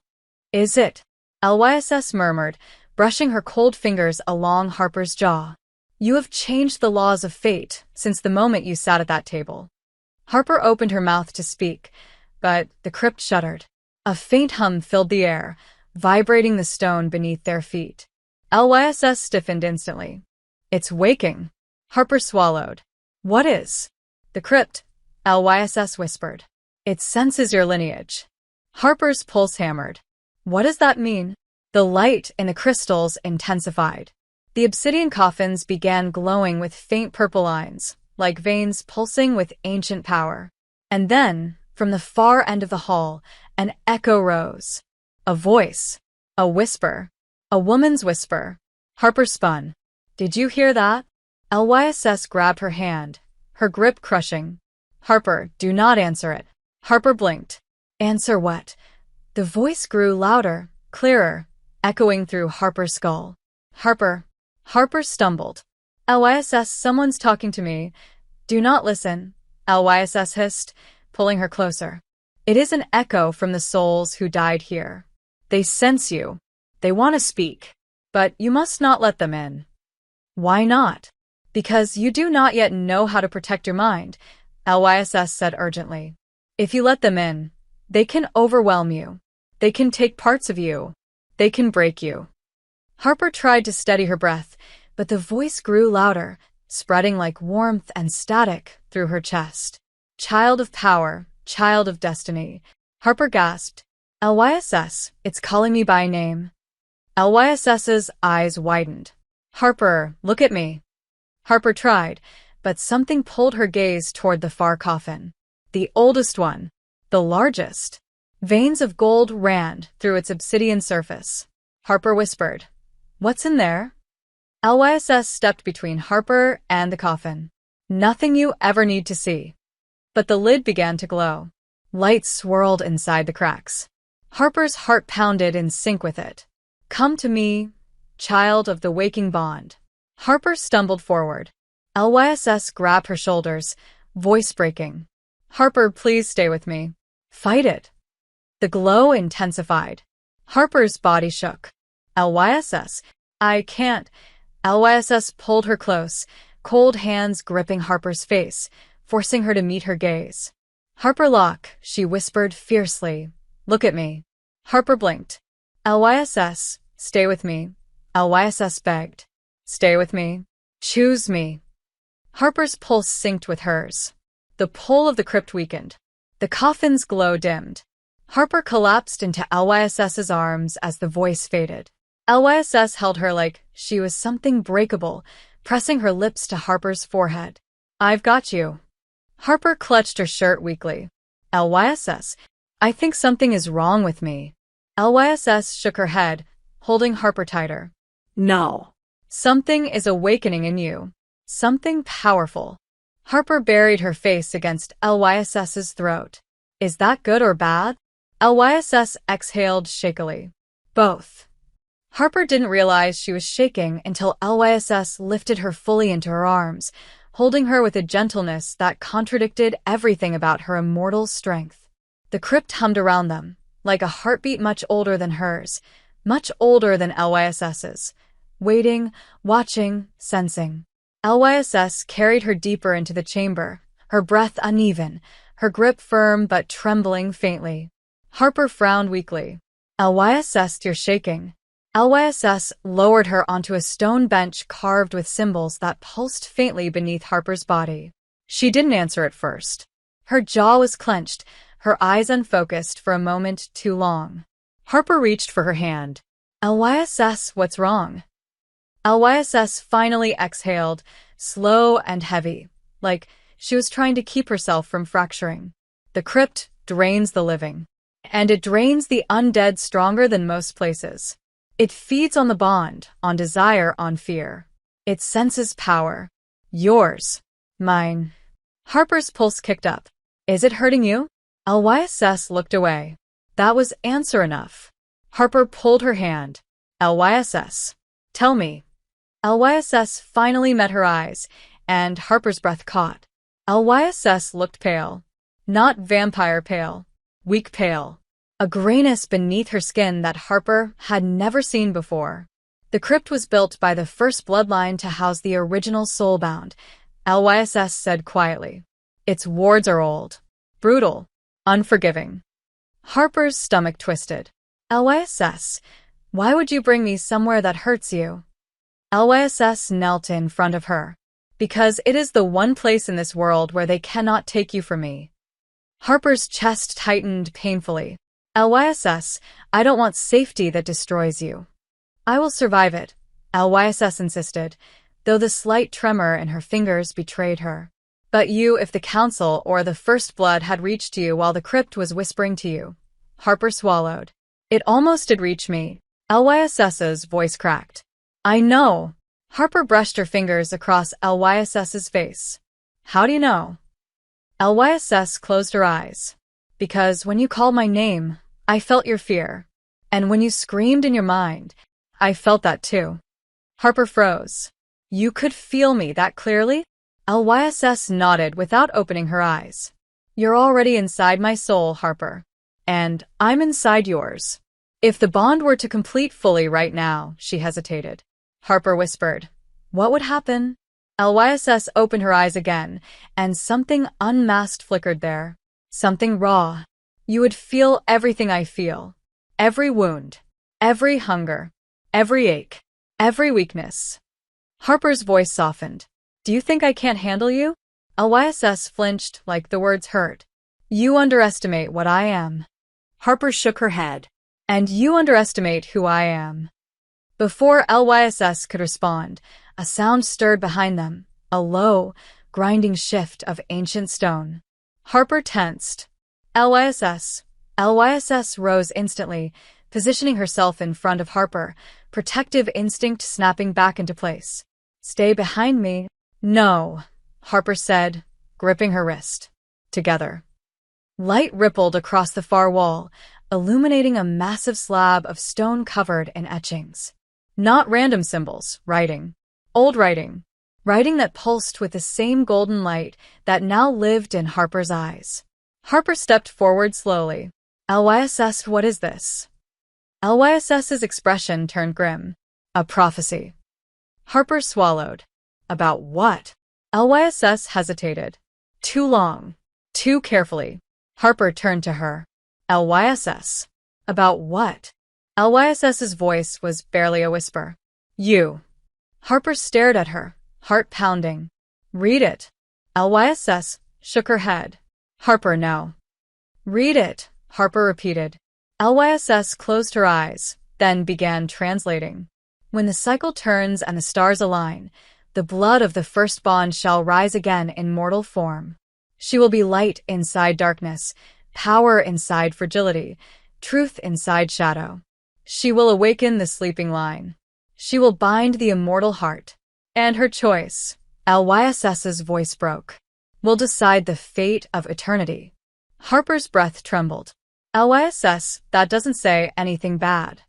Speaker 1: Is it? LYSS murmured, brushing her cold fingers along Harper's jaw. You have changed the laws of fate since the moment you sat at that table. Harper opened her mouth to speak, but the crypt shuddered. A faint hum filled the air, vibrating the stone beneath their feet. LYSS stiffened instantly. It's waking. Harper swallowed. What is? The crypt, LYSS whispered. It senses your lineage. Harper's pulse hammered. What does that mean? The light in the crystals intensified. The obsidian coffins began glowing with faint purple lines, like veins pulsing with ancient power. And then, from the far end of the hall, an echo rose. A voice. A whisper. A woman's whisper. Harper spun. Did you hear that? LYSS grabbed her hand, her grip crushing. Harper, do not answer it. Harper blinked. Answer what? The voice grew louder, clearer, echoing through Harper's skull. Harper. Harper stumbled. LYSS, someone's talking to me. Do not listen, LYSS hissed, pulling her closer. It is an echo from the souls who died here. They sense you. They want to speak. But you must not let them in. Why not? Because you do not yet know how to protect your mind, LYSS said urgently. If you let them in, they can overwhelm you. They can take parts of you. They can break you. Harper tried to steady her breath, but the voice grew louder, spreading like warmth and static through her chest. Child of power, child of destiny. Harper gasped. LYSS, it's calling me by name. LYSS's eyes widened. Harper, look at me. Harper tried, but something pulled her gaze toward the far coffin. The oldest one. The largest. Veins of gold ran through its obsidian surface. Harper whispered, What's in there? LYSS stepped between Harper and the coffin. Nothing you ever need to see. But the lid began to glow. Light swirled inside the cracks. Harper's heart pounded in sync with it. Come to me, child of the waking bond. Harper stumbled forward. LYSS grabbed her shoulders, voice breaking. Harper, please stay with me. Fight it. The glow intensified. Harper's body shook. LYSS, I can't. LYSS pulled her close, cold hands gripping Harper's face, forcing her to meet her gaze. Harper Locke, she whispered fiercely. Look at me. Harper blinked. LYSS, stay with me. LYSS begged. Stay with me. Choose me. Harper's pulse synced with hers. The pull of the crypt weakened. The coffin's glow dimmed. Harper collapsed into LYSS's arms as the voice faded. LYSS held her like she was something breakable, pressing her lips to Harper's forehead. I've got you. Harper clutched her shirt weakly. LYSS, I think something is wrong with me. LYSS shook her head, holding Harper tighter.
Speaker 2: No.
Speaker 1: Something is awakening in you. Something powerful. Harper buried her face against LYSS's throat. Is that good or bad? LYSS exhaled shakily. Both. Harper didn't realize she was shaking until LYSS lifted her fully into her arms, holding her with a gentleness that contradicted everything about her immortal strength. The crypt hummed around them, like a heartbeat much older than hers, much older than LYSS's. Waiting, watching, sensing. LYSS carried her deeper into the chamber, her breath uneven, her grip firm but trembling faintly. Harper frowned weakly. LYSS, you're shaking. LYSS lowered her onto a stone bench carved with symbols that pulsed faintly beneath Harper's body. She didn't answer at first. Her jaw was clenched, her eyes unfocused for a moment too long. Harper reached for her hand. LYSS, what's wrong? LYSS finally exhaled, slow and heavy, like she was trying to keep herself from fracturing. The crypt drains the living. And it drains the undead stronger than most places. It feeds on the bond, on desire, on fear. It senses power. Yours. Mine. Harper's pulse kicked up. Is it hurting you? LYSS looked away. That was answer enough. Harper pulled her hand. LYSS. Tell me. LYSS finally met her eyes, and Harper's breath caught. LYSS looked pale. Not vampire pale. Weak pale. A grayness beneath her skin that Harper had never seen before. The crypt was built by the first bloodline to house the original soulbound, LYSS said quietly. Its wards are old. Brutal. Unforgiving. Harper's stomach twisted. LYSS, why would you bring me somewhere that hurts you? LYSS knelt in front of her. Because it is the one place in this world where they cannot take you from me. Harper's chest tightened painfully. LYSS, I don't want safety that destroys you. I will survive it, LYSS insisted, though the slight tremor in her fingers betrayed her. But you, if the council or the first blood had reached you while the crypt was whispering to you. Harper swallowed. It almost did reach me. LYSS's voice cracked. I know. Harper brushed her fingers across LYSS's face. How do you know? LYSS closed her eyes. Because when you called my name, I felt your fear. And when you screamed in your mind, I felt that too. Harper froze. You could feel me that clearly? LYSS nodded without opening her eyes. You're already inside my soul, Harper. And I'm inside yours. If the bond were to complete fully right now, she hesitated. Harper whispered. What would happen? LYSS opened her eyes again, and something unmasked flickered there. Something raw. You would feel everything I feel. Every wound. Every hunger. Every ache. Every weakness. Harper's voice softened. Do you think I can't handle you? LYSS flinched like the words hurt. You underestimate what I am.
Speaker 2: Harper shook her head.
Speaker 1: And you underestimate who I am. Before LYSS could respond, a sound stirred behind them, a low, grinding shift of ancient stone. Harper tensed. LYSS. LYSS rose instantly, positioning herself in front of Harper, protective instinct snapping back into place. Stay behind me. No, Harper said, gripping her wrist. Together. Light rippled across the far wall, illuminating a massive slab of stone covered in etchings. Not random symbols, writing. Old writing. Writing that pulsed with the same golden light that now lived in Harper's eyes. Harper stepped forward slowly. LYSS, what is this? LYSS's expression turned grim. A prophecy. Harper swallowed. About what? LYSS hesitated. Too long. Too carefully. Harper turned to her. LYSS. About what? LYSS's voice was barely a whisper. You. Harper stared at her, heart pounding. Read it. LYSS shook her head. Harper, no. Read it, Harper repeated. LYSS closed her eyes, then began translating. When the cycle turns and the stars align, the blood of the first bond shall rise again in mortal form. She will be light inside darkness, power inside fragility, truth inside shadow. She will awaken the sleeping line. She will bind the immortal heart. And her choice, LYSS's voice broke, will decide the fate of eternity. Harper's breath trembled. LYSS, that doesn't say anything bad.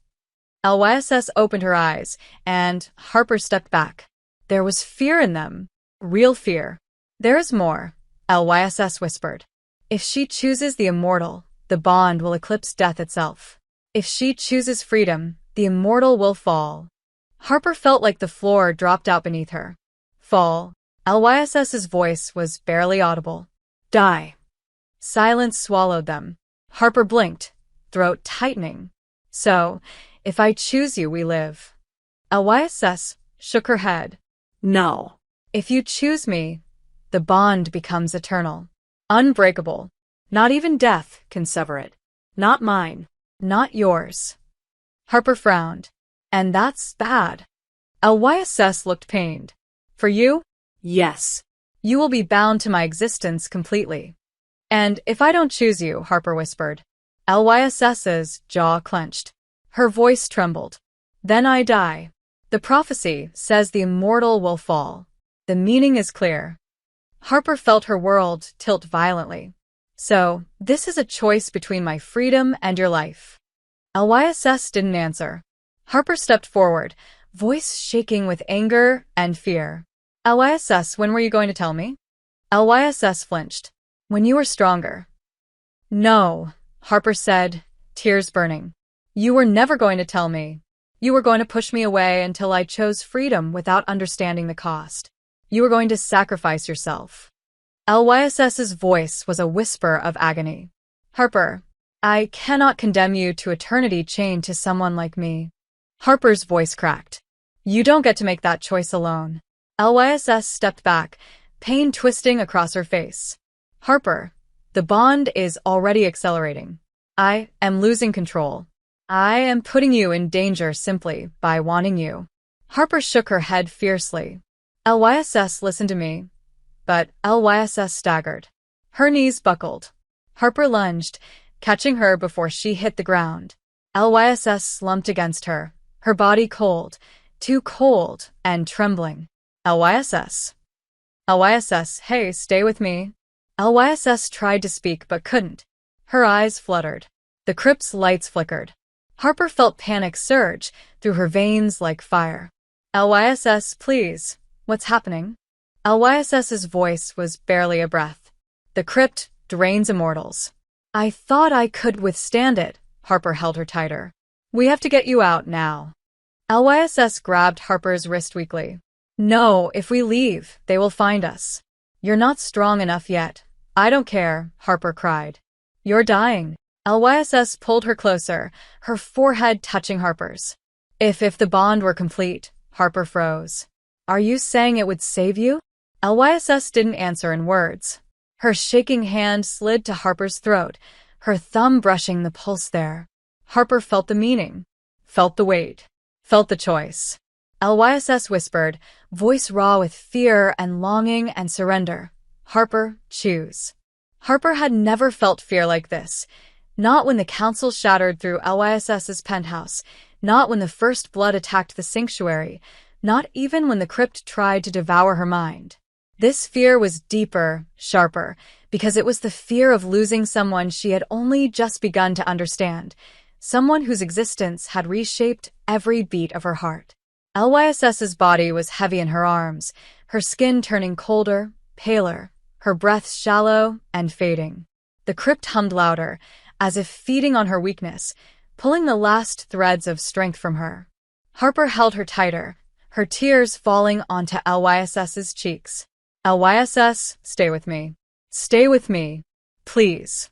Speaker 1: LYSS opened her eyes, and Harper stepped back. There was fear in them. Real fear. There is more, LYSS whispered. If she chooses the immortal, the bond will eclipse death itself. If she chooses freedom, the immortal will fall. Harper felt like the floor dropped out beneath her. Fall. LYSS's voice was barely audible. Die. Silence swallowed them. Harper blinked, throat tightening. So, if I choose you, we live. LYSS shook her head.
Speaker 2: No.
Speaker 1: If you choose me, the bond becomes eternal. Unbreakable. Not even death can sever it. Not mine. Not yours. Harper frowned. And that's bad. LYSS looked pained. For you?
Speaker 2: Yes.
Speaker 1: You will be bound to my existence completely. And if I don't choose you, Harper whispered. LYSS's jaw clenched. Her voice trembled. Then I die. The prophecy says the immortal will fall. The meaning is clear. Harper felt her world tilt violently. So, this is a choice between my freedom and your life. LYSS didn't answer. Harper stepped forward, voice shaking with anger and fear. LYSS, when were you going to tell me? LYSS flinched. When you were stronger. No, Harper said, tears burning. You were never going to tell me. You were going to push me away until I chose freedom without understanding the cost. You were going to sacrifice yourself. LYSS's voice was a whisper of agony. Harper, I cannot condemn you to eternity chained to someone like me. Harper's voice cracked. You don't get to make that choice alone. LYSS stepped back, pain twisting across her face. Harper, the bond is already accelerating. I am losing control. I am putting you in danger simply by wanting you. Harper shook her head fiercely. LYSS, listen to me. But LYSS staggered. Her knees buckled. Harper lunged, catching her before she hit the ground. LYSS slumped against her, her body cold, too cold and trembling. LYSS. LYSS, hey, stay with me. LYSS tried to speak but couldn't. Her eyes fluttered. The crypt's lights flickered. Harper felt panic surge through her veins like fire. LYSS, please. What's happening? LYSS's voice was barely a breath. The crypt drains immortals. I thought I could withstand it. Harper held her tighter. We have to get you out now. LYSS grabbed Harper's wrist weakly. No, if we leave, they will find us. You're not strong enough yet. I don't care, Harper cried. You're dying. LYSS pulled her closer, her forehead touching Harper's. If the bond were complete, Harper froze. Are you saying it would save you? LYSS didn't answer in words. Her shaking hand slid to Harper's throat, her thumb brushing the pulse there. Harper felt the meaning, felt the weight, felt the choice. LYSS whispered, voice raw with fear and longing and surrender. Harper, choose. Harper had never felt fear like this. Not when the council shattered through LYSS's penthouse, not when the first blood attacked the sanctuary, not even when the crypt tried to devour her mind. This fear was deeper, sharper, because it was the fear of losing someone she had only just begun to understand, someone whose existence had reshaped every beat of her heart. LYSS's body was heavy in her arms, her skin turning colder, paler, her breath shallow and fading. The crypt hummed louder, as if feeding on her weakness, pulling the last threads of strength from her. Harper held her tighter, her tears falling onto LYSS's cheeks. LYSS, stay with me. Stay with me. Please.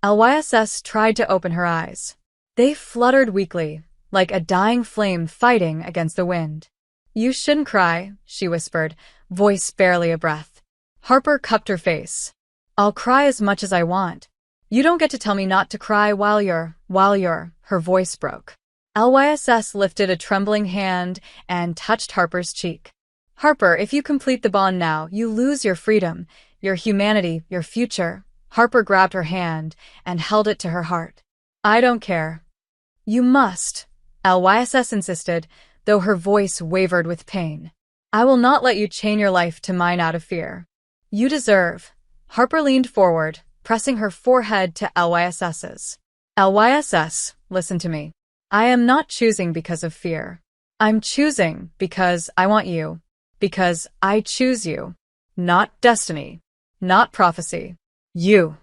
Speaker 1: LYSS tried to open her eyes. They fluttered weakly, like a dying flame fighting against the wind. You shouldn't cry, she whispered, voice barely a breath. Harper cupped her face. I'll cry as much as I want. You don't get to tell me not to cry while you're, her voice broke. LYSS lifted a trembling hand and touched Harper's cheek. Harper, if you complete the bond now, you lose your freedom, your humanity, your future. Harper grabbed her hand and held it to her heart. I don't care. You must, LYSS insisted, though her voice wavered with pain. I will not let you chain your life to mine out of fear. You deserve. Harper leaned forward, pressing her forehead to LYSS's. LYSS, listen to me. I am not choosing because of fear. I'm choosing because I want you. Because I choose you. Not destiny. Not prophecy. You.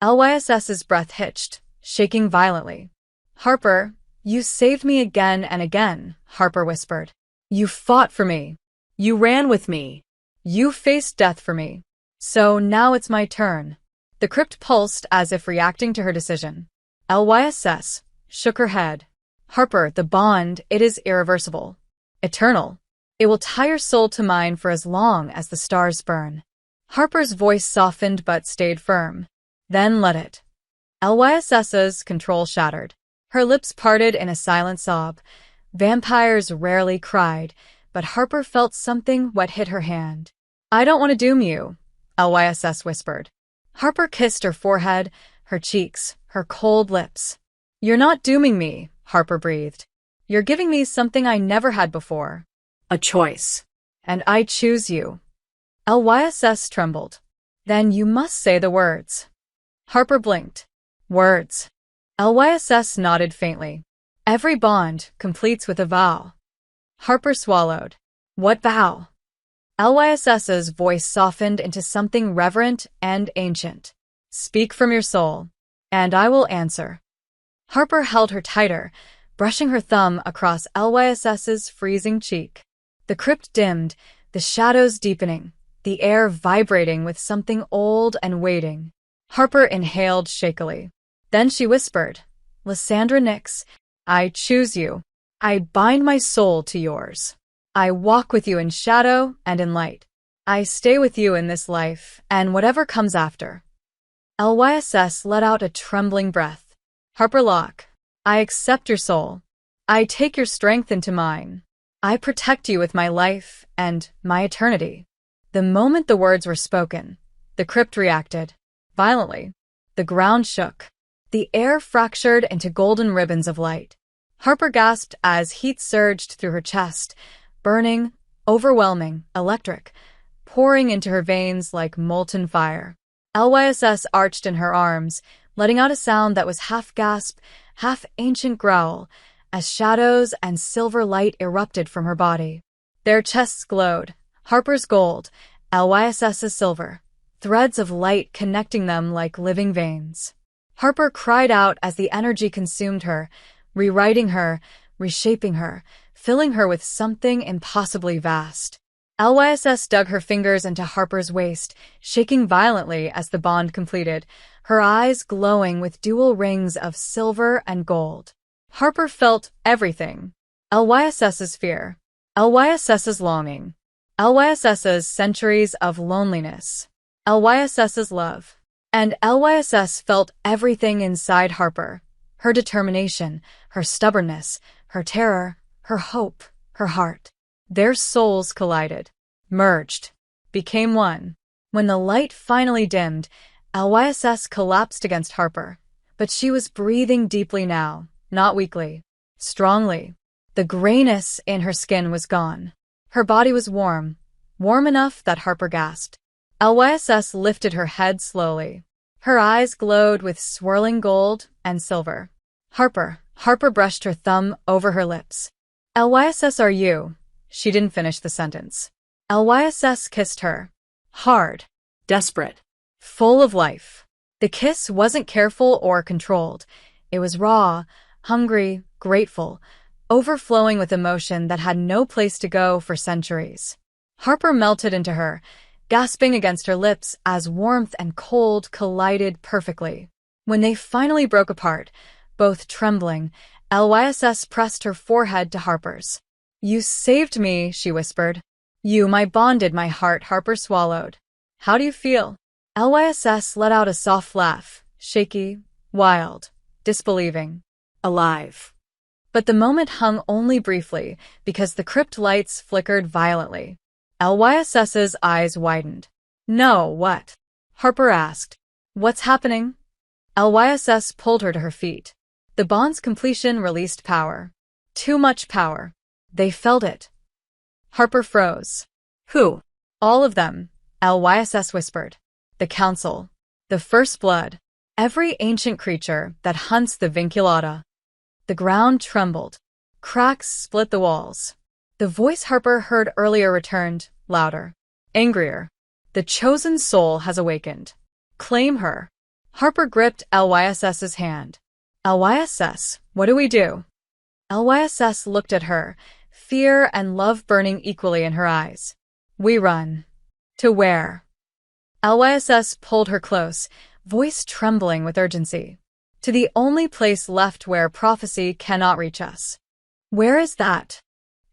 Speaker 1: LYSS's breath hitched, shaking violently. Harper, you saved me again and again, Harper whispered. You fought for me. You ran with me. You faced death for me. So now it's my turn. The crypt pulsed as if reacting to her decision. LYSS shook her head. Harper, the bond, it is irreversible. Eternal. It will tie your soul to mine for as long as the stars burn. Harper's voice softened but stayed firm. Then let it. LYSS's control shattered. Her lips parted in a silent sob. Vampires rarely cried, but Harper felt something wet hit her hand. I don't want to doom you, LYSS whispered. Harper kissed her forehead, her cheeks, her cold lips. You're not dooming me, Harper breathed. You're giving me something I never had before. A choice. And I choose you. LYSS trembled. Then you must say the words. Harper blinked. Words. LYSS nodded faintly. Every bond completes with a vow. Harper swallowed. What vow? LYSS's voice softened into something reverent and ancient. Speak from your soul, and I will answer. Harper held her tighter, brushing her thumb across LYSS's freezing cheek. The crypt dimmed, the shadows deepening, the air vibrating with something old and waiting. Harper inhaled shakily. Then she whispered, Lysandra Nix, I choose you. I bind my soul to yours. I walk with you in shadow and in light. I stay with you in this life and whatever comes after. LYSS let out a trembling breath. Harper Locke, I accept your soul. I take your strength into mine. I protect you with my life and my eternity. The moment the words were spoken, the crypt reacted. Violently. The ground shook. The air fractured into golden ribbons of light. Harper gasped as heat surged through her chest, burning, overwhelming, electric, pouring into her veins like molten fire. LYSS arched in her arms, letting out a sound that was half gasp, half ancient growl, as shadows and silver light erupted from her body. Their chests glowed, Harper's gold, LYSS's silver, threads of light connecting them like living veins. Harper cried out as the energy consumed her, rewriting her, reshaping her, filling her with something impossibly vast. LYSS dug her fingers into Harper's waist, shaking violently as the bond completed, her eyes glowing with dual rings of silver and gold. Harper felt everything. LYSS's fear, LYSS's longing, LYSS's centuries of loneliness, LYSS's love. And LYSS felt everything inside Harper, her determination, her stubbornness, her terror, her hope, her heart. Their souls collided, merged, became one. When the light finally dimmed, LYSS collapsed against Harper, but she was breathing deeply now, not weakly, strongly. The grayness in her skin was gone. Her body was warm, warm enough that Harper gasped. LYSS lifted her head slowly. Her eyes glowed with swirling gold and silver. Harper brushed her thumb over her lips. LYSS, are you? She didn't finish the sentence. LYSS kissed her. Hard.
Speaker 2: Desperate.
Speaker 1: Full of life. The kiss wasn't careful or controlled. It was raw, hungry, grateful, overflowing with emotion that had no place to go for centuries. Harper melted into her, gasping against her lips as warmth and cold collided perfectly. When they finally broke apart, both trembling, LYSS pressed her forehead to Harper's. You saved me, she whispered. You, my bonded, my heart, Harper swallowed. How do you feel? LYSS let out a soft laugh, shaky, wild, disbelieving.
Speaker 2: Alive.
Speaker 1: But the moment hung only briefly because the crypt lights flickered violently. LYSS's eyes widened. No, what? Harper asked. What's happening? LYSS pulled her to her feet. The bond's completion released power. Too much power. They felt it. Harper froze.
Speaker 2: Who?
Speaker 1: All of them, LYSS whispered. The Council. The First Blood. Every ancient creature that hunts the Vinculata. The ground trembled. Cracks split the walls. The voice Harper heard earlier returned, louder, angrier. The chosen soul has awakened. Claim her. Harper gripped LYSS's hand. LYSS, what do we do? LYSS looked at her, fear and love burning equally in her eyes. We run. To where? LYSS pulled her close, voice trembling with urgency. To the only place left where prophecy cannot reach us. Where is that?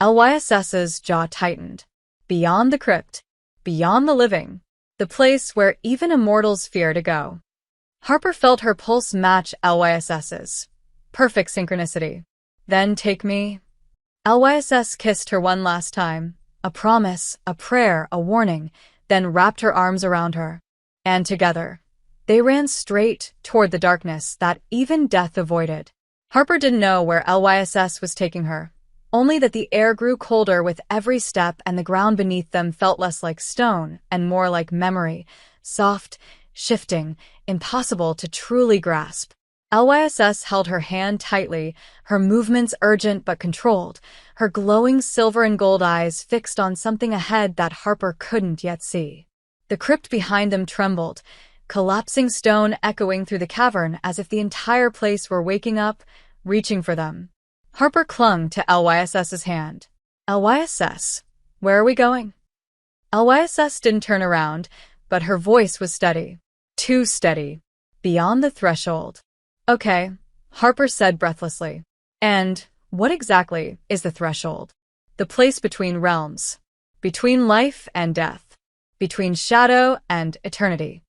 Speaker 1: LYSS's jaw tightened. Beyond the crypt. Beyond the living. The place where even immortals fear to go. Harper felt her pulse match LYSS's. Perfect synchronicity. Then take me. LYSS kissed her one last time. A promise, a prayer, a warning, then wrapped her arms around her. And together, they ran straight toward the darkness that even death avoided. Harper didn't know where LYSS was taking her, only that the air grew colder with every step and the ground beneath them felt less like stone and more like memory, soft, shifting, impossible to truly grasp. LYSS held her hand tightly, her movements urgent but controlled, her glowing silver and gold eyes fixed on something ahead that Harper couldn't yet see. The crypt behind them trembled, collapsing stone echoing through the cavern as if the entire place were waking up, reaching for them. Harper clung to LYSS's hand. LYSS, where are we going? LYSS didn't turn around, but her voice was steady. Too steady. Beyond the threshold. Okay, Harper said breathlessly. And what exactly is the threshold? The place between realms. Between life and death. Between shadow and eternity.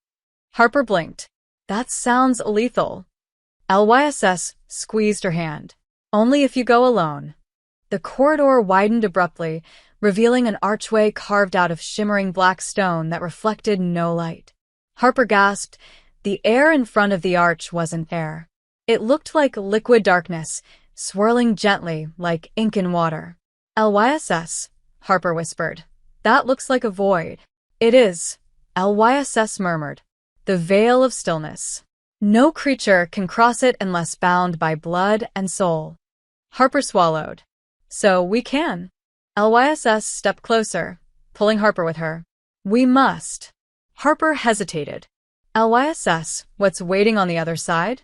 Speaker 1: Harper blinked. That sounds lethal. LYSS squeezed her hand. Only if you go alone. The corridor widened abruptly, revealing an archway carved out of shimmering black stone that reflected no light. Harper gasped. The air in front of the arch wasn't air. It looked like liquid darkness, swirling gently like ink in water. LYSS, Harper whispered. That looks like a void. It is, LYSS murmured. The veil of stillness. No creature can cross it unless bound by blood and soul. Harper swallowed. So we can. LYSS stepped closer, pulling Harper with her. We must. Harper hesitated. LYSS, what's waiting on the other side?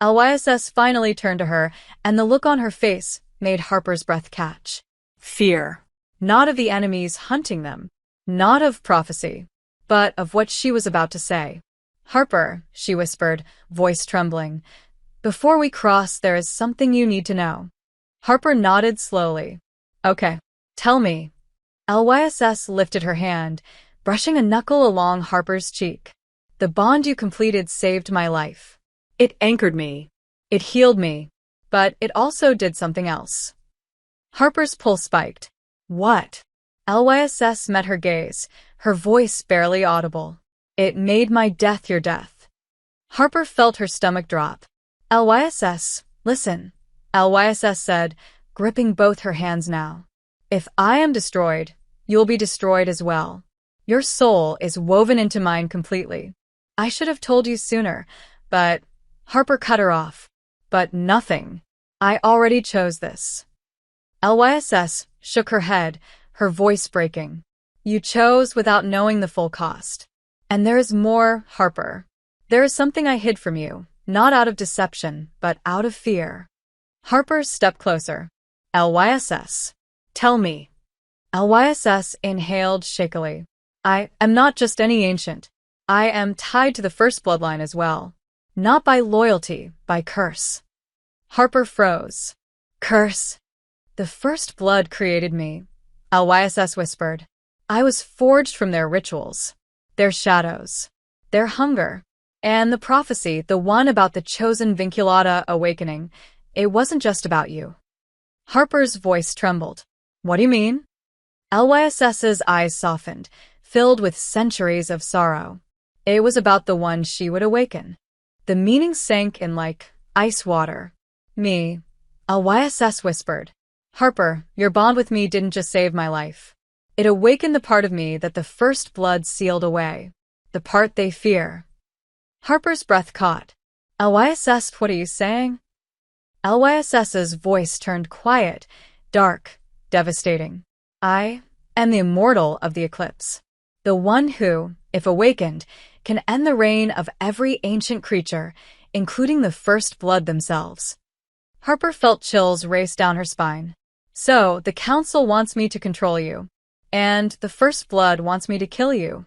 Speaker 1: LYSS finally turned to her, and the look on her face made Harper's breath catch.
Speaker 2: Fear.
Speaker 1: Not of the enemies hunting them. Not of prophecy. But of what she was about to say. Harper, she whispered, voice trembling. Before we cross, there is something you need to know. Harper nodded slowly. Okay. Tell me. LYSS lifted her hand, brushing a knuckle along Harper's cheek. The bond you completed saved my life.
Speaker 2: It anchored me.
Speaker 1: It healed me. But it also did something else. Harper's pulse spiked. What? LYSS met her gaze, her voice barely audible. It made my death your death. Harper felt her stomach drop. LYSS, listen, LYSS said, gripping both her hands now. If I am destroyed, you'll be destroyed as well. Your soul is woven into mine completely. I should have told you sooner, but... Harper cut her off. But nothing. I already chose this. LYSS shook her head, her voice breaking. You chose without knowing the full cost. And there is more, Harper. There is something I hid from you, not out of deception, but out of fear. Harper stepped closer. LYSS. Tell me. LYSS inhaled shakily. I am not just any ancient. I am tied to the first bloodline as well. Not by loyalty, by curse. Harper froze. Curse. The first blood created me, LYSS whispered. I was forged from their rituals, their shadows, their hunger, and the prophecy, the one about the chosen vinculata awakening. It wasn't just about you. Harper's voice trembled. What do you mean? LYSS's eyes softened, filled with centuries of sorrow. It was about the one she would awaken. The meaning sank in like ice water. Me, LYSS whispered. Harper, your bond with me didn't just save my life. It awakened the part of me that the first blood sealed away. The part they fear. Harper's breath caught. LYSS, what are you saying? LYSS's voice turned quiet, dark, devastating. I am the immortal of the eclipse. The one who, if awakened, can end the reign of every ancient creature, including the first blood themselves. Harper felt chills race down her spine. So, the council wants me to control you. And the first blood wants me to kill you.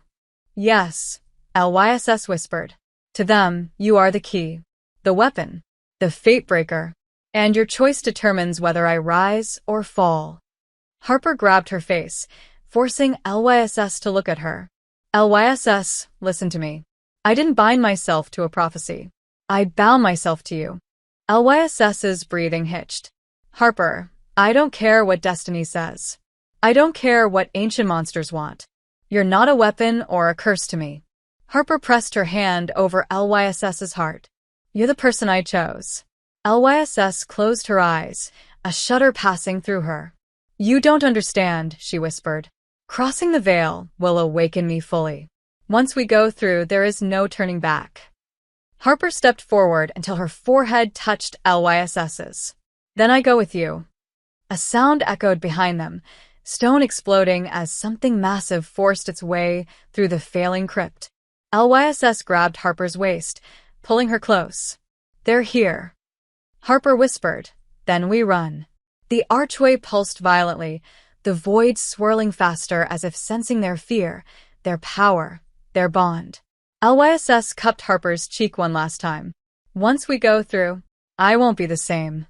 Speaker 1: Yes, LYSS whispered. To them, you are the key, the weapon, the fate breaker, and your choice determines whether I rise or fall. Harper grabbed her face, forcing LYSS to look at her. LYSS, listen to me. I didn't bind myself to a prophecy. I bound myself to you. LYSS's breathing hitched. Harper, I don't care what destiny says. I don't care what ancient monsters want. You're not a weapon or a curse to me. Harper pressed her hand over LYSS's heart. You're the person I chose. LYSS closed her eyes, a shudder passing through her. You don't understand, she whispered. Crossing the veil will awaken me fully. Once we go through, there is no turning back. Harper stepped forward until her forehead touched LYSS's. Then I go with you. A sound echoed behind them, stone exploding as something massive forced its way through the failing crypt. LYSS grabbed Harper's waist, pulling her close. They're here. Harper whispered, then we run. The archway pulsed violently, the void swirling faster as if sensing their fear, their power, their bond. LYSS cupped Harper's cheek one last time. Once we go through, I won't be the same.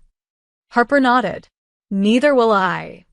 Speaker 1: Harper nodded. Neither will I.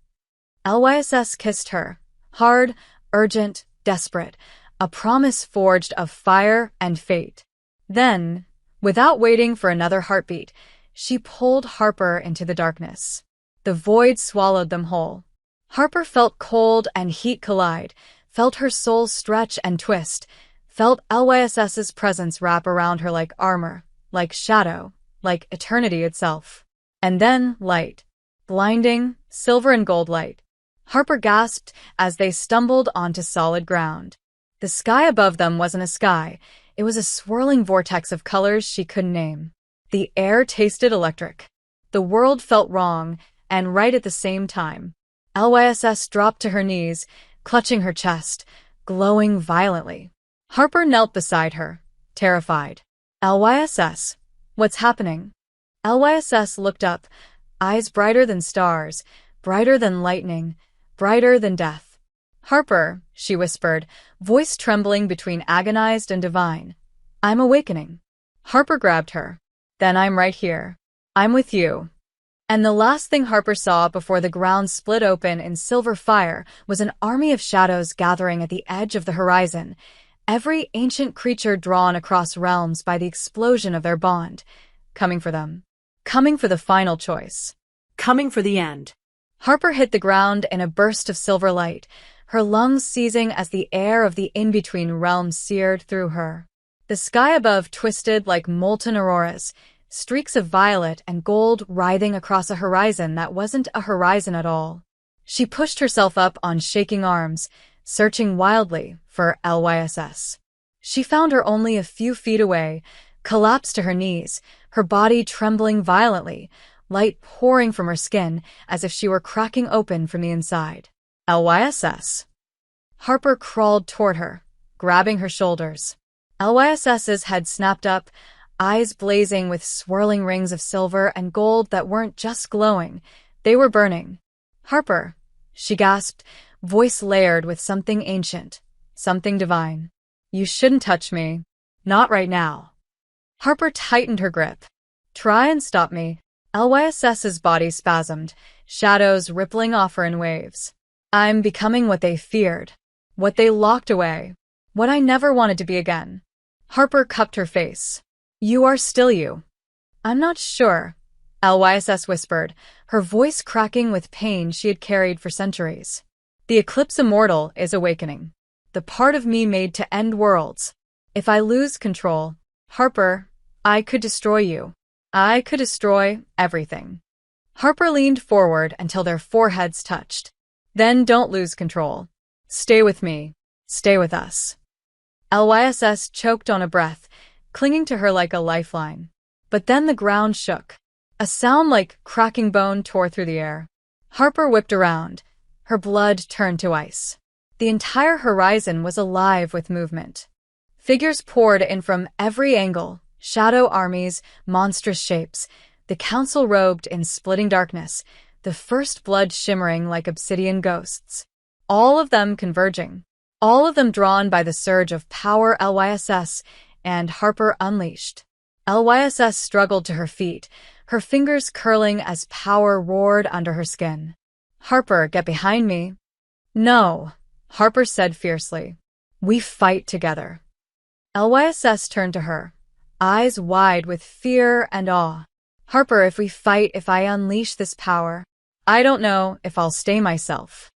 Speaker 1: LYSS kissed her. Hard, urgent, desperate. A promise forged of fire and fate. Then, without waiting for another heartbeat, she pulled Harper into the darkness. The void swallowed them whole. Harper felt cold and heat collide, felt her soul stretch and twist, felt LYSS's presence wrap around her like armor, like shadow, like eternity itself. And then light. Blinding, silver and gold light. Harper gasped as they stumbled onto solid ground. The sky above them wasn't a sky. It was a swirling vortex of colors she couldn't name. The air tasted electric. The world felt wrong, and right at the same time. LYSS dropped to her knees, clutching her chest, glowing violently. Harper knelt beside her, terrified. LYSS, what's happening? LYSS looked up, eyes brighter than stars, brighter than lightning, brighter than death. Harper, she whispered, voice trembling between agonized and divine. I'm awakening. Harper grabbed her. Then I'm right here. I'm with you. And the last thing Harper saw before the ground split open in silver fire was an army of shadows gathering at the edge of the horizon, every ancient creature drawn across realms by the explosion of their bond, coming for them, coming for the final choice,
Speaker 2: Coming for the end.
Speaker 1: Harper hit the ground in a burst of silver light, her lungs seizing as the air of the in-between realms seared through her. The sky above twisted like molten auroras, streaks of violet and gold writhing across a horizon that wasn't a horizon at all. She pushed herself up on shaking arms, searching wildly for LYSS. She found her only a few feet away, collapsed to her knees, her body trembling violently, light pouring from her skin as if she were cracking open from the inside. LYSS. Harper crawled toward her, grabbing her shoulders. LYSS's head snapped up, eyes blazing with swirling rings of silver and gold that weren't just glowing, they were burning. Harper, she gasped, voice layered with something ancient, something divine. You shouldn't touch me. Not right now. Harper tightened her grip. Try and stop me. LYSS's body spasmed, shadows rippling off her in waves. I'm becoming what they feared, what they locked away, what I never wanted to be again. Harper cupped her face. You are still you. I'm not sure, LYSS whispered, her voice cracking with pain she had carried for centuries. The Eclipse Immortal is awakening. The part of me made to end worlds. If I lose control, Harper, I could destroy you. I could destroy everything. Harper leaned forward until their foreheads touched. Then don't lose control. Stay with me. Stay with us. LYSS choked on a breath, clinging to her like a lifeline. But then the ground shook. A sound like cracking bone tore through the air. Harper whipped around. Her blood turned to ice. The entire horizon was alive with movement. Figures poured in from every angle, shadow armies, monstrous shapes, the council robed in splitting darkness, the first blood shimmering like obsidian ghosts. All of them converging. All of them drawn by the surge of power LYSS and Harper unleashed. LYSS struggled to her feet, her fingers curling as power roared under her skin. Harper, get behind me. No, Harper said fiercely. We fight together. LYSS turned to her, eyes wide with fear and awe. Harper, if we fight, if I unleash this power, I don't know if I'll stay myself.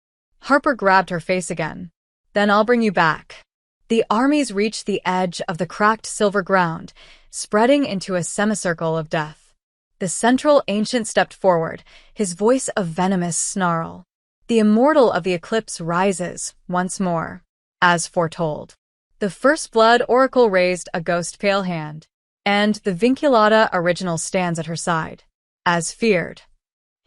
Speaker 1: Harper grabbed her face again. Then I'll bring you back. The armies reached the edge of the cracked silver ground, spreading into a semicircle of death. The central ancient stepped forward, his voice a venomous snarl. The immortal of the eclipse rises, once more, as foretold. The First Blood Oracle raised a ghost-pale hand, and the Vinculata Original stands at her side, as feared.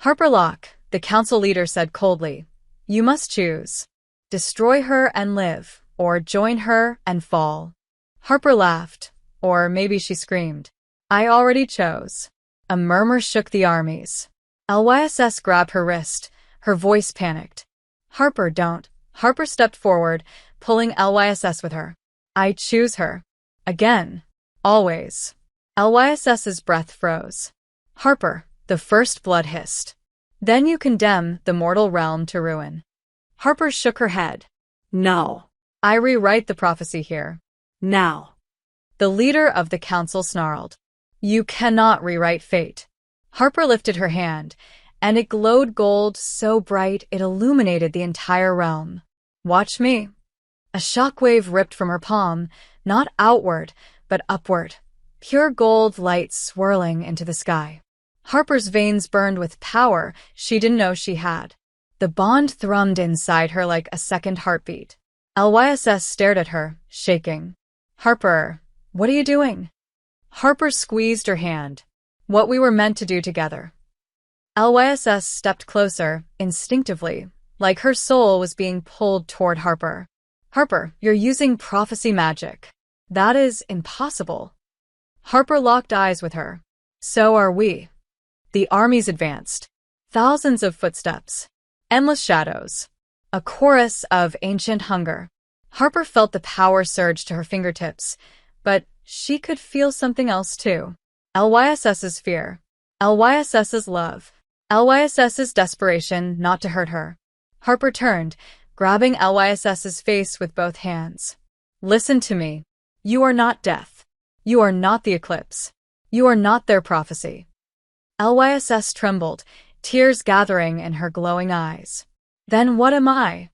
Speaker 1: Harper Locke, the council leader said coldly, you must choose. Destroy her and live, or join her and fall. Harper laughed, or maybe she screamed. I already chose. A murmur shook the armies. LYSS grabbed her wrist, her voice panicked. Harper, don't. Harper stepped forward, pulling LYSS with her. I choose her. Again. Always. LYSS's breath froze. Harper, the First Blood hissed. Then you condemn the mortal realm to ruin.
Speaker 2: Harper shook her head. No.
Speaker 1: I rewrite the prophecy here.
Speaker 2: Now.
Speaker 1: The leader of the council snarled. You cannot rewrite fate. Harper lifted her hand, and it glowed gold so bright it illuminated the entire realm. Watch me. A shockwave ripped from her palm, not outward, but upward, pure gold light swirling into the sky. Harper's veins burned with power she didn't know she had. The bond thrummed inside her like a second heartbeat. Lyss stared at her, shaking. Harper, what are you doing? Harper squeezed her hand. What we were meant to do together. Lyss stepped closer, instinctively, like her soul was being pulled toward Harper. Harper, you're using prophecy magic. That is impossible. Harper locked eyes with her. So are we. The armies advanced. Thousands of footsteps. Endless shadows. A chorus of ancient hunger. Harper felt the power surge to her fingertips, but she could feel something else too. Lyss's fear. Lyss's love. Lyss's desperation not to hurt her. Harper turned, grabbing Lyss's face with both hands. Listen to me. You are not death. You are not the eclipse. You are not their prophecy. Lyss trembled, tears gathering in her glowing eyes. Then what am I?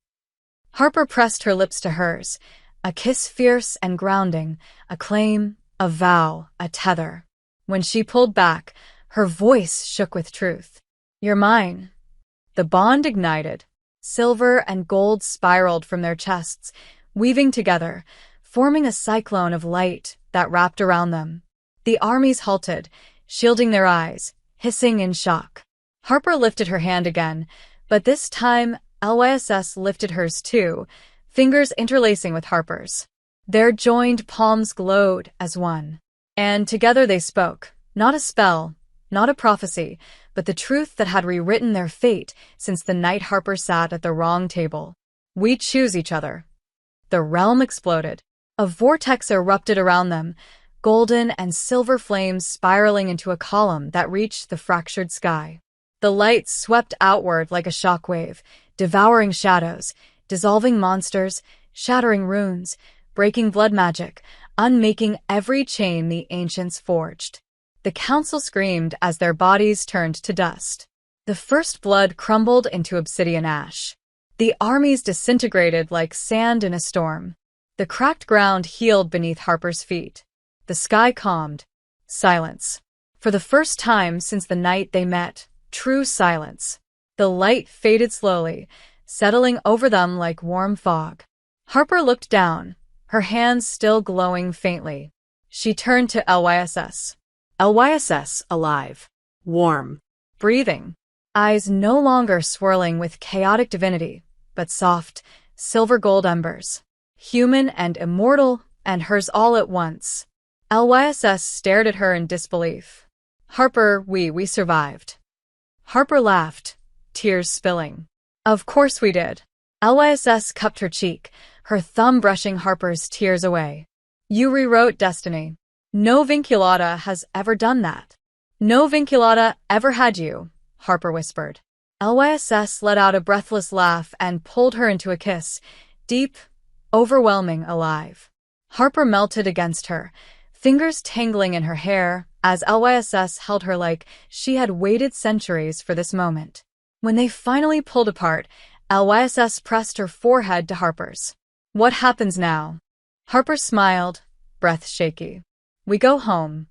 Speaker 1: Harper pressed her lips to hers, a kiss fierce and grounding, a claim, a vow, a tether. When she pulled back, her voice shook with truth. You're mine. The bond ignited. Silver and gold spiraled from their chests, weaving together, forming a cyclone of light that wrapped around them. The armies halted, shielding their eyes, hissing in shock. Harper lifted her hand again, but this time Lyss lifted hers too, fingers interlacing with Harper's. Their joined palms glowed as one. And together they spoke, not a spell, not a prophecy, but the truth that had rewritten their fate since the night Harper sat at the wrong table. We choose each other. The realm exploded. A vortex erupted around them, golden and silver flames spiraling into a column that reached the fractured sky. The light swept outward like a shockwave, devouring shadows, dissolving monsters, shattering runes, breaking blood magic, unmaking every chain the ancients forged. The council screamed as their bodies turned to dust. The first blood crumbled into obsidian ash. The armies disintegrated like sand in a storm. The cracked ground healed beneath Harper's feet. The sky calmed. Silence. For the first time since the night they met, true silence. The light faded slowly, settling over them like warm fog. Harper looked down, her hands still glowing faintly. She turned to Lyss.
Speaker 2: Lyss, alive. Warm.
Speaker 1: Breathing. Eyes no longer swirling with chaotic divinity, but soft, silver gold embers. Human and immortal, and hers all at once. Lyss stared at her in disbelief. Harper, we survived. Harper laughed, tears spilling. Of course we did. Lyss cupped her cheek, her thumb brushing Harper's tears away. You rewrote destiny. No vinculata has ever done that. No vinculata ever had you, Harper whispered. Lyss let out a breathless laugh and pulled her into a kiss, deep, overwhelming, alive. Harper melted against her, fingers tangling in her hair as Lyss held her like she had waited centuries for this moment. When they finally pulled apart, Lyss pressed her forehead to Harper's. What happens now? Harper smiled, breath shaky. We go home.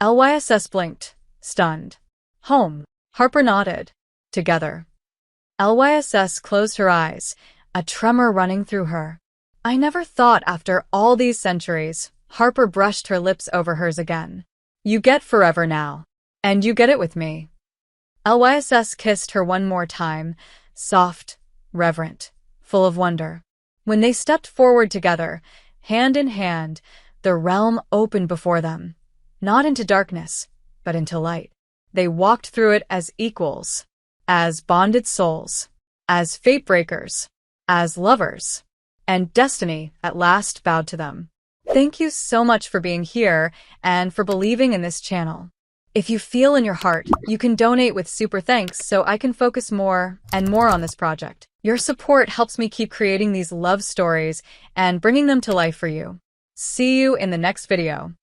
Speaker 1: Lyss blinked, stunned. Home. Harper nodded. Together. Lyss closed her eyes, a tremor running through her. I never thought after all these centuries. Harper brushed her lips over hers again. You get forever now. And you get it with me. Lyss kissed her one more time, soft, reverent, full of wonder. When they stepped forward together, hand in hand, the realm opened before them. Not into darkness, but into light. They walked through it as equals, as bonded souls, as fate breakers, as lovers. And destiny at last bowed to them. Thank you so much for being here and for believing in this channel. If you feel in your heart, you can donate with super thanks so I can focus more and more on this project. Your support helps me keep creating these love stories and bringing them to life for you. See you in the next video.